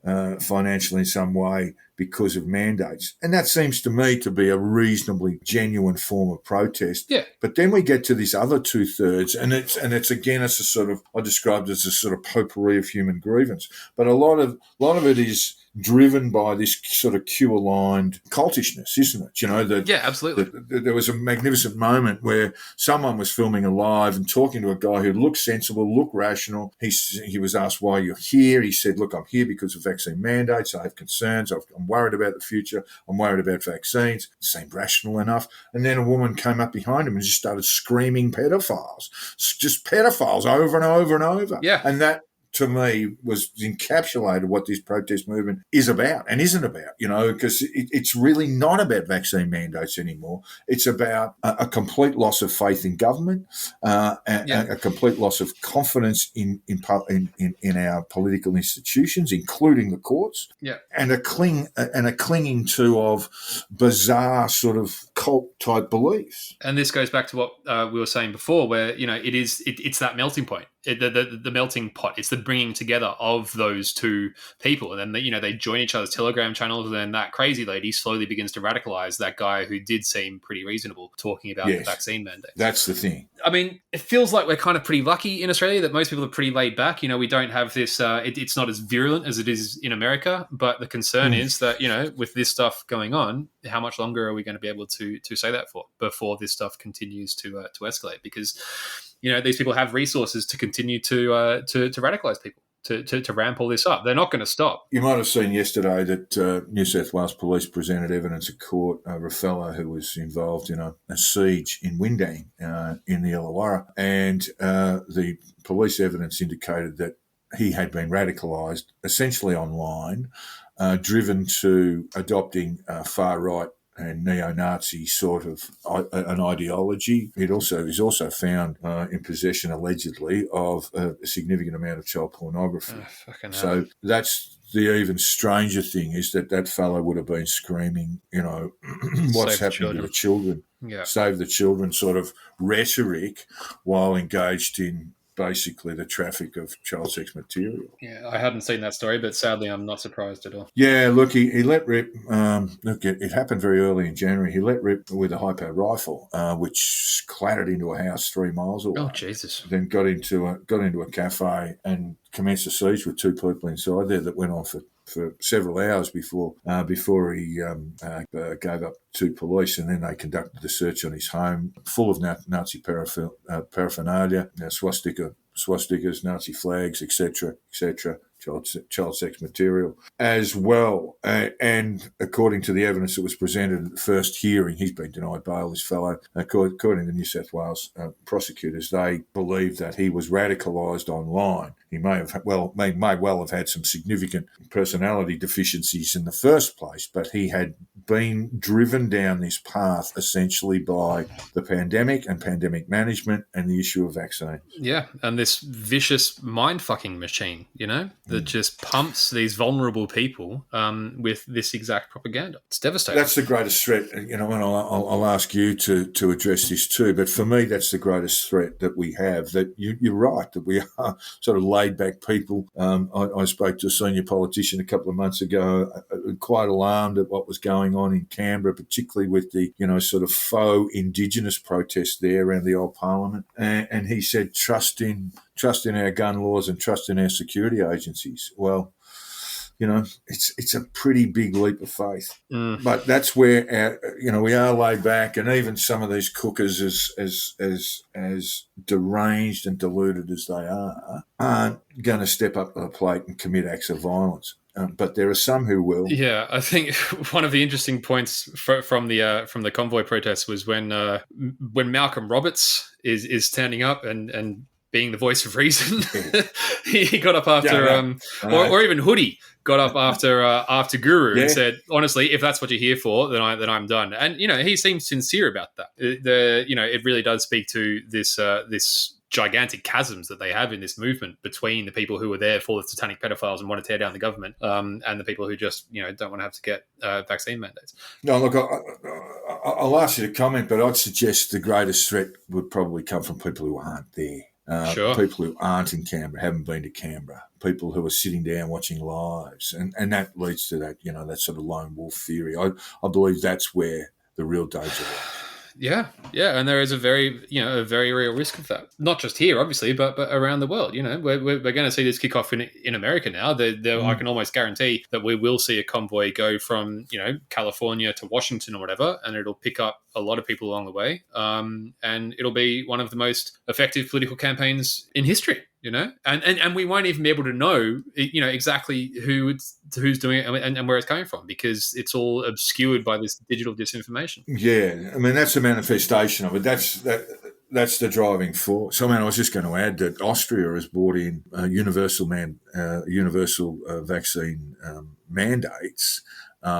financially in some way because of mandates. And that seems to me to be a reasonably genuine form of protest. Yeah. But then we get to this other 2/3, and it's again, it's a sort of, I described it as a sort of potpourri of human grievance. But a lot of it is driven by this sort of Q-aligned cultishness, isn't it? You know, Yeah, absolutely. there was a magnificent moment where someone was filming a live and talking to a guy who looked sensible, looked rational. He was asked why you're here. He said, look, I'm here because of vaccine mandates. I have concerns. I'm worried about the future. I'm worried about vaccines. It seemed rational enough. And then a woman came up behind him and just started screaming pedophiles, just pedophiles over and over and over. Yeah. And that, to me, was encapsulated what this protest movement is about and isn't about, you know, because it's really not about vaccine mandates anymore. It's about a complete loss of faith in government, a complete loss of confidence in our political institutions, including the courts, and a clinging to of bizarre sort of cult type beliefs. And this goes back to what we were saying before, where, you know, it's that melting point. The melting pot. It's the bringing together of those two people, and then they join each other's Telegram channels, and then that crazy lady slowly begins to radicalize that guy who did seem pretty reasonable talking about the vaccine mandate. That's the thing. I mean, it feels like we're kind of pretty lucky in Australia that most people are pretty laid back. You know, we don't have this. It's not as virulent as it is in America, but the concern is that, you know, with this stuff going on, how much longer are we going to be able to say that for before this stuff continues to escalate? Because, you know, these people have resources to continue to radicalize people, to ramp all this up. They're not going to stop. You might have seen yesterday that New South Wales Police presented evidence at court over a fellow who was involved in a siege in Windang in the Illawarra, and the police evidence indicated that he had been radicalised essentially online, driven to adopting far-right and neo-Nazi sort of an ideology. Is also found in possession, allegedly, of a significant amount of child pornography. So that's the even stranger thing, is that fellow would have been screaming, you know, what's happening to the children? Save the children sort of rhetoric while engaged in basically the traffic of child sex material. Yeah, I hadn't seen that story, but sadly I'm not surprised at all. Yeah, look, he let rip. Look, it happened very early in January. He let rip with a high-powered rifle, which clattered into a house 3 miles away. Oh, Jesus. Then got into a cafe and commenced a siege with 2 people inside there that went on for several hours before he gave up to police, and then they conducted the search on his home, full of Nazi paraphernalia, swastikas, Nazi flags, etc., child sex material as well. And according to the evidence that was presented at the first hearing, he's been denied bail, this fellow. According to New South Wales prosecutors, they believe that he was radicalised online. He may well have had some significant personality deficiencies in the first place, but he had been driven down this path essentially by the pandemic and pandemic management and the issue of vaccines. Yeah, and this vicious mind-fucking machine, you know, that just pumps these vulnerable people with this exact propaganda. It's devastating. That's the greatest threat, you know, and I'll ask you to address this too, but for me, that's the greatest threat that we have, that you're right, that we are sort of laid-back people. I spoke to a senior politician a couple of months ago, quite alarmed at what was going on in Canberra, particularly with the, you know, sort of faux Indigenous protests there around the old Parliament. And he said, trust in our gun laws and trust in our security agencies. Well, you know, it's a pretty big leap of faith. But that's where we are laid back, and even some of these cookers, as deranged and deluded as they are, aren't going to step up to the plate and commit acts of violence. But there are some who will. Yeah, I think one of the interesting points from the convoy protests was when Malcolm Roberts is standing up and being the voice of reason. he got up after, or even Hoodie got up after Guru and said, honestly, if that's what you're here for, then I'm done. And, you know, he seems sincere about that. It really does speak to this gigantic chasms that they have in this movement between the people who are there for the satanic pedophiles and want to tear down the government, and the people who just, you know, don't want to have to get vaccine mandates. No, look, I'll ask you to comment, but I'd suggest the greatest threat would probably come from people who aren't there. Sure. people who aren't in Canberra, haven't been to Canberra, people who are sitting down watching lives, and that leads to that, that sort of lone wolf theory. I believe that's where the real danger lies. Yeah, and there is a very real risk of that. Not just here, obviously, but around the world. We're going to see this kick off in America now. I can almost guarantee that we will see a convoy go from California to Washington or whatever, and it'll pick up a lot of people along the way. And it'll be one of the most effective political campaigns in history. And we won't even be able to know, exactly who's doing it and where it's coming from, because it's all obscured by this digital disinformation. Yeah, I mean, that's a manifestation of it. That's the driving force. I mean, I was just going to add that Austria has brought in universal vaccine mandates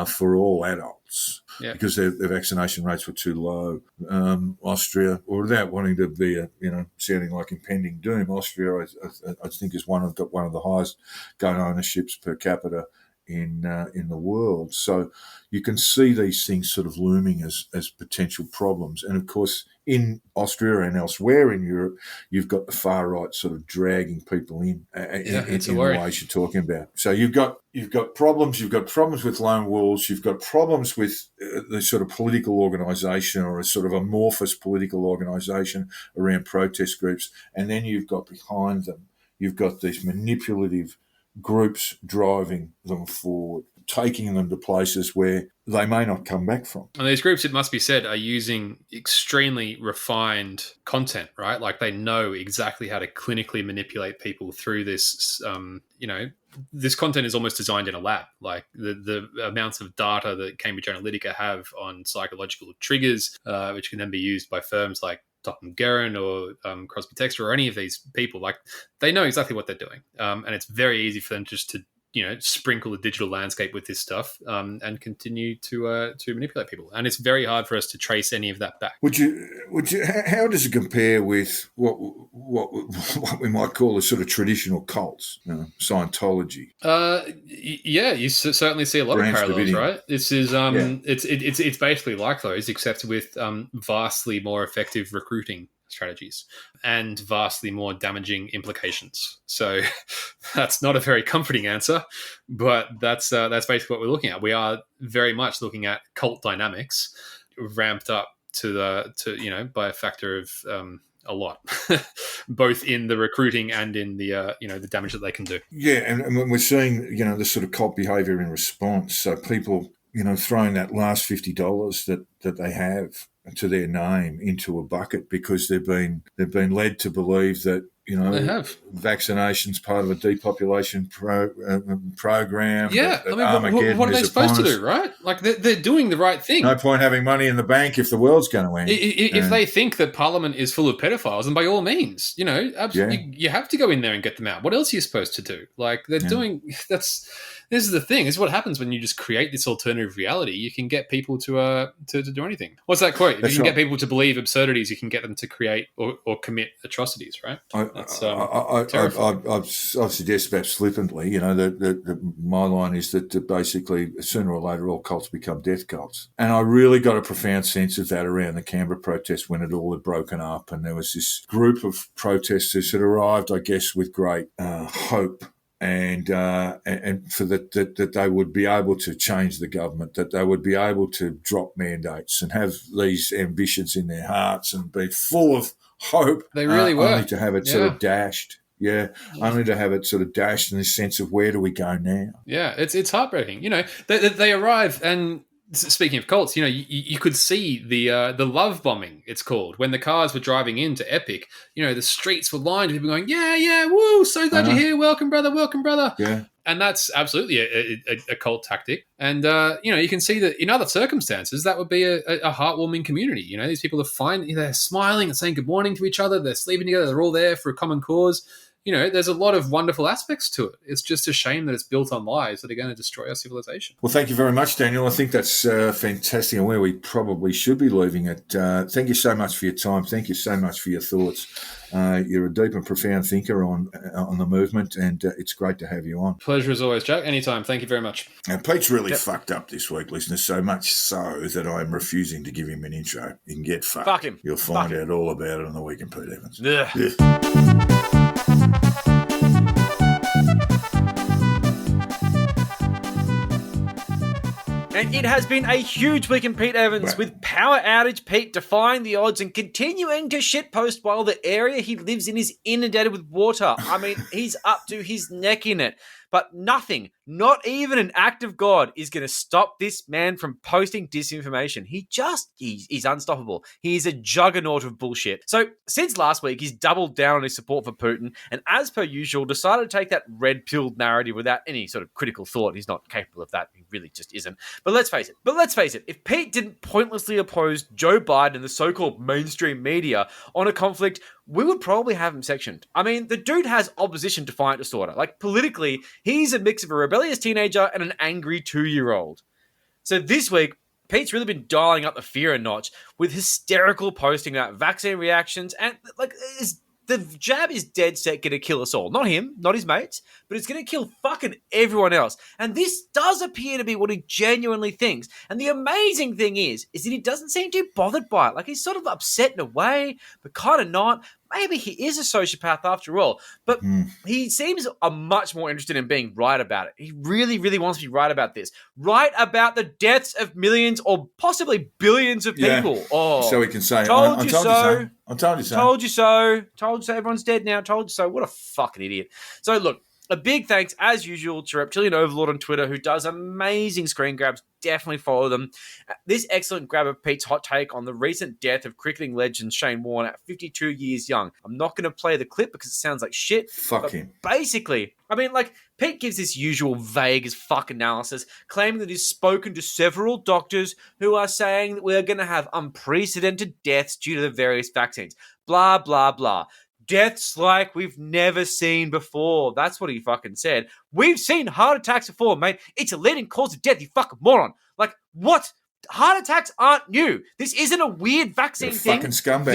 for all adults. Yeah. Because their vaccination rates were too low. Austria, or without wanting to be, sounding like impending doom, Austria, I think, has got one of the highest gun ownerships per capita in the world. So you can see these things sort of looming as potential problems. And of course, in Austria and elsewhere in Europe, you've got the far right sort of dragging people in the ways you're talking about. So you've got problems. You've got problems with lone wolves. You've got problems with the sort of political organisation, or a sort of amorphous political organisation around protest groups. And then you've got behind them, you've got these manipulative groups driving them forward, taking them to places where they may not come back from. And these groups, it must be said, are using extremely refined content, right? Like, they know exactly how to clinically manipulate people through this. This content is almost designed in a lab. Like, the amounts of data that Cambridge Analytica have on psychological triggers, which can then be used by firms like Topham Guerin or Crosby Textor or any of these people, like, they know exactly what they're doing. And it's very easy for them just to sprinkle the digital landscape with this stuff and continue to manipulate people. And it's very hard for us to trace any of that back. Would you? How does it compare with what we might call the sort of traditional cults, Scientology? Yeah, you certainly see a lot of parallels, right? This is it's basically like those, except with vastly more effective recruiting strategies and vastly more damaging implications. So that's not a very comforting answer, but that's basically what we're looking at. We are very much looking at cult dynamics ramped up by a factor of a lot, both in the recruiting and in the the damage that they can do. Yeah, and we're seeing the sort of cult behaviour in response. So people throwing that last $50 that they have to their name into a bucket because they've been led to believe that they have vaccinations part of a depopulation program. Yeah, what are they supposed to do, right? Like, they're doing the right thing. No point having money in the bank if the world's going to end. If they think that Parliament is full of pedophiles, then by all means, absolutely, you have to go in there and get them out. What else are you supposed to do? Like, they're doing that's. This is the thing. This is what happens when you just create this alternative reality. You can get people to do anything. What's that quote? If you can get people to believe absurdities, you can get them to create or commit atrocities, right? I suggest perhaps flippantly, my line is that basically sooner or later all cults become death cults. And I really got a profound sense of that around the Canberra protest when it all had broken up, and there was this group of protesters that arrived, I guess, with great hope. And for that they would be able to change the government, that they would be able to drop mandates and have these ambitions in their hearts and be full of hope. They really were. Only to have it sort of dashed. Yeah, only to have it sort of dashed in this sense of where do we go now? Yeah, it's heartbreaking. They arrive, and speaking of cults, you could see the love bombing, it's called, when the cars were driving into Epic. The streets were lined with people going, yeah, woo, so glad you're here, welcome brother. Yeah. And that's absolutely a cult tactic. And, you can see that in other circumstances, that would be a heartwarming community. These people are fine. They're smiling and saying good morning to each other. They're sleeping together. They're all there for a common cause. there's a lot of wonderful aspects to it. It's just a shame that it's built on lies that are going to destroy our civilization. Well, thank you very much, Daniel. I think that's fantastic and where we probably should be leaving it. Thank you so much for your time. Thank you so much for your thoughts. You're a deep and profound thinker on the movement, and it's great to have you on. Pleasure as always, Jack. Anytime. Thank you very much. Now, Pete's really fucked up this week, listeners, so much so that I'm refusing to give him an intro. You can get fucked. Fuck him. You'll find out all about it on the Week in Pete Evans. Ugh. Yeah. And it has been a huge week in Pete Evans, with Power Outage Pete defying the odds and continuing to shitpost while the area he lives in is inundated with water. I mean, he's up to his neck in it. But nothing, not even an act of God, is going to stop this man from posting disinformation. He's unstoppable. He's a juggernaut of bullshit. So since last week, he's doubled down on his support for Putin, and as per usual, decided to take that red-pilled narrative without any sort of critical thought. He's not capable of that. He really just isn't. But let's face it. If Pete didn't pointlessly oppose Joe Biden and the so-called mainstream media on a conflict, we would probably have him sectioned. I mean, the dude has opposition defiant disorder. Like, politically, he's a mix of a rebellious teenager and an angry 2-year-old. So this week, Pete's really been dialing up the fear a notch with hysterical posting about vaccine reactions and, the jab is dead set going to kill us all. Not him, not his mates, but it's going to kill fucking everyone else. And this does appear to be what he genuinely thinks. And the amazing thing is that he doesn't seem too bothered by it. Like, he's sort of upset in a way, but kind of not. Maybe he is a sociopath after all, but he seems much more interested in being right about it. He really, really wants to be right about this. Right about the deaths of millions or possibly billions of people. Yeah. Oh, So he can say, told you so. I told you so. Told you so. Told you so. Everyone's dead now. Told you so. What a fucking idiot. So look, a big thanks, as usual, to Reptilian Overlord on Twitter, who does amazing screen grabs. Definitely follow them. This excellent grab of Pete's hot take on the recent death of cricketing legend Shane Warne at 52 years young. I'm not going to play the clip because it sounds like shit. Fuck him. Basically, I mean, Pete gives this usual vague as fuck analysis, claiming that he's spoken to several doctors who are saying that we're going to have unprecedented deaths due to the various vaccines. Blah, blah, blah. Deaths like we've never seen before. That's what he fucking said. We've seen heart attacks before, mate. It's a leading cause of death, you fucking moron. Like, what? Heart attacks aren't new. This isn't a weird vaccine thing. Fucking scumbag.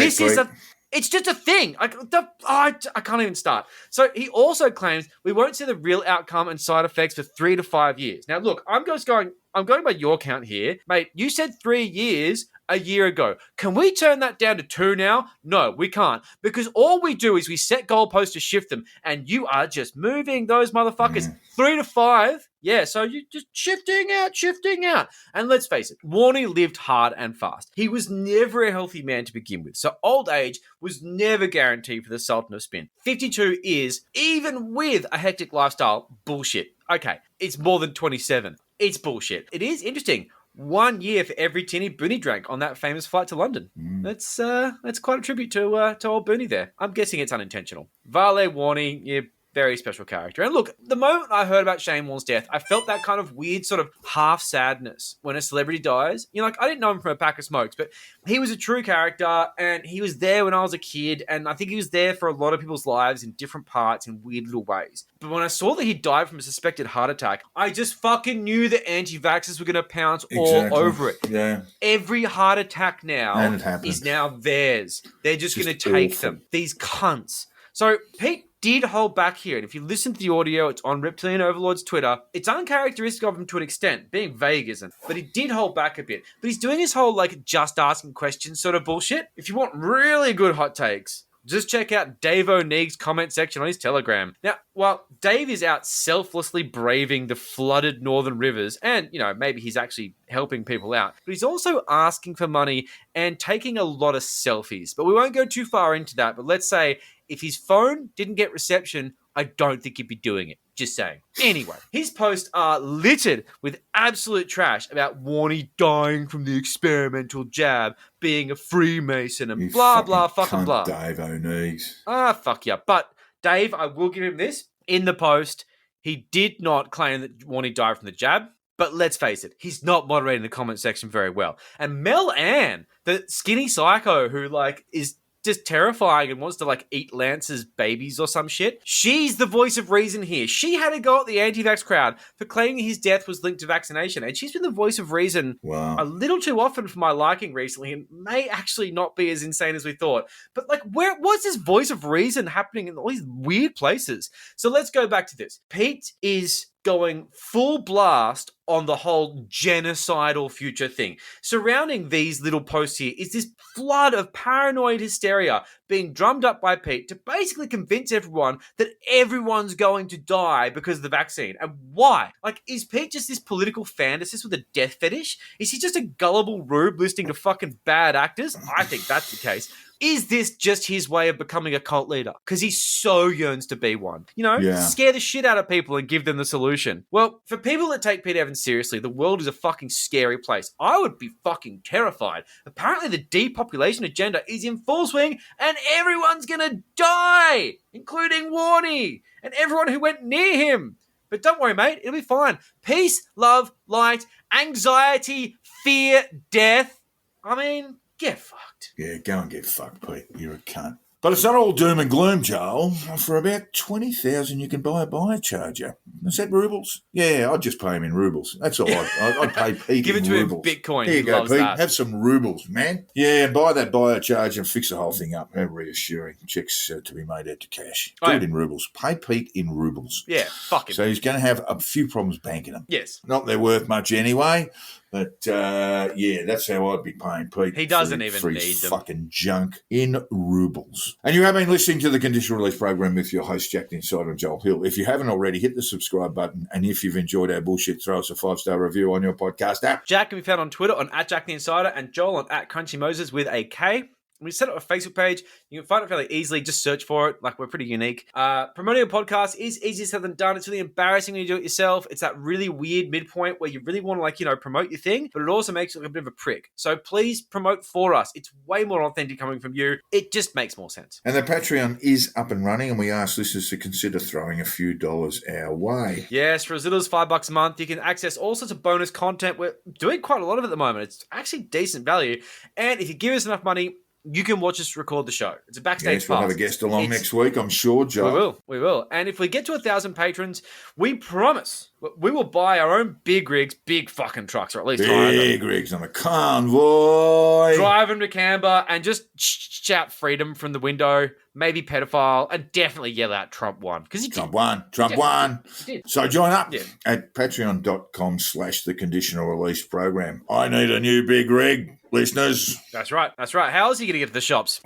It's just a thing. I can't even start. So he also claims we won't see the real outcome and side effects for 3 to 5 years. Now, look, I'm going by your count here. Mate, you said 3 years a year ago. Can we turn that down to 2 now? No, we can't. Because all we do is we set goalposts to shift them, and you are just moving those motherfuckers 3 to 5. Yeah, so you're just shifting out. And let's face it, Warney lived hard and fast. He was never a healthy man to begin with, so old age was never guaranteed for the Sultan of Spin. 52 is, even with a hectic lifestyle, bullshit. Okay, it's more than 27. It's bullshit. It is interesting. 1 year for every tinny Booney drank on that famous flight to London. That's quite a tribute to old Booney there. I'm guessing it's unintentional. Vale Warney, yeah, very special character. And look, the moment I heard about Shane Warne's death, I felt that kind of weird sort of half sadness when a celebrity dies. I didn't know him from a pack of smokes, but he was a true character and he was there when I was a kid. And I think he was there for a lot of people's lives in different parts in weird little ways. But when I saw that he died from a suspected heart attack, I just fucking knew the anti-vaxxers were going to pounce all over it. Yeah. Every heart attack now is now theirs. They're just going to take them. These cunts. So Pete did hold back here, and if you listen to the audio, it's on Reptilian Overlord's Twitter. It's uncharacteristic of him to an extent, being vague isn't, but he did hold back a bit. But he's doing his whole, just asking questions sort of bullshit. If you want really good hot takes, just check out Dave O'Neig's comment section on his Telegram. Now, while Dave is out selflessly braving the flooded northern rivers, and, maybe he's actually helping people out, but he's also asking for money and taking a lot of selfies. But we won't go too far into that, but let's say if his phone didn't get reception, I don't think he'd be doing it. Just saying. Anyway, his posts are littered with absolute trash about Warney dying from the experimental jab, being a Freemason, and blah, blah, fucking blah. Dave O'Neig's. Fuck yeah. But Dave, I will give him this. In the post, he did not claim that Warney died from the jab. But let's face it, he's not moderating the comment section very well. And Mel Ann, the skinny psycho who, is just terrifying and wants to like eat Lance's babies or some shit. She's the voice of reason here. She had to go at the anti-vax crowd for claiming his death was linked to vaccination, and she's been the voice of reason a little too often for my liking recently, and may actually not be as insane as we thought. But like, where was this voice of reason happening in all these weird places? So let's go back to this. Pete is going full blast on the whole genocidal future thing. Surrounding these little posts here is this flood of paranoid hysteria being drummed up by Pete to basically convince everyone that everyone's going to die because of the vaccine. And why? Like, is Pete just this political fantasist with a death fetish? Is he just a gullible rube listening to fucking bad actors? I think that's the case. Is this just his way of becoming a cult leader? Because he so yearns to be one. You know, scare the shit out of people and give them the solution. Well, for people that take Pete Evans seriously, the world is a fucking scary place. I would be fucking terrified. Apparently the depopulation agenda is in full swing and everyone's gonna die, including Warnie and everyone who went near him. But don't worry, mate. It'll be fine. Peace, love, light, anxiety, fear, death. I mean, get fucked. Yeah, go and get fucked, Pete. You're a cunt. But it's not all doom and gloom, Joel. For about 20,000, you can buy a biocharger. Is that rubles? Yeah, I'd just pay him in rubles. That's all. I'd pay Pete Give in it to rubles. him Bitcoin. Here you He go, loves Pete. that. Have some rubles, man. Yeah, and buy that biocharger and fix the whole thing up. How reassuring. Checks to be made out to cash. Do it in rubles. Pay Pete in rubles. Yeah, fuck him. So he's going to have a few problems banking them. Yes. Not they're worth much anyway. But, yeah, that's how I'd be paying Pete. He doesn't even for need his them. fucking junk in rubles. And you have been listening to the Conditional Release program with your host, Jack the Insider and Joel Hill. If you haven't already, hit the subscribe button. And if you've enjoyed our bullshit, throw us a 5-star review on your podcast app. Jack can be found on Twitter on @JackTheInsider and Joel on @CrunchyMoses with a K. We set up a Facebook page. You can find it fairly easily. Just search for it. Like, we're pretty unique. Promoting a podcast is easier said than done. It's really embarrassing when you do it yourself. It's that really weird midpoint where you really want to, like, you know, promote your thing, but it also makes you look a bit of a prick. So please promote for us. It's way more authentic coming from you. It just makes more sense. And the Patreon is up and running, and we ask listeners to consider throwing a few dollars our way. Yes, for as little as $5 a month, you can access all sorts of bonus content. We're doing quite a lot of it at the moment. It's actually decent value. And if you give us enough money, you can watch us record the show. It's a backstage Yes, we'll pass. have a guest along next week, I'm sure, Joe. We will. And if we get to 1,000 patrons, we promise we will buy our own big rigs, big fucking trucks, or at least hire them. Big rigs on a convoy. Drive them to Canberra and just shout freedom from the window, maybe pedophile, and definitely yell out Trump won. Because Trump won. Trump won. So join up at patreon.com/the Conditional Release program. I need a new big rig, listeners. That's right. How is he going to get to the shops?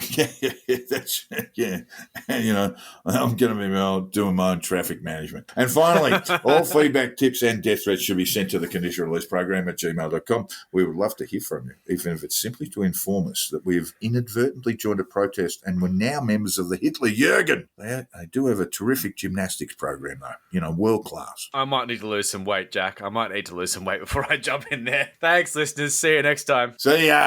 Yeah. And, you know, I'm going to be doing my own traffic management. And finally, all feedback, tips, and death threats should be sent to the Conditional Release program at gmail.com. We would love to hear from you, even if it's simply to inform us that we've inadvertently joined a protest and we're now members of the Hitler Jürgen. They do have a terrific gymnastics program, though. You know, world class. I might need to lose some weight, Jack. I might need to lose some weight before I jump in there. Thanks, listeners. See you next time. See ya.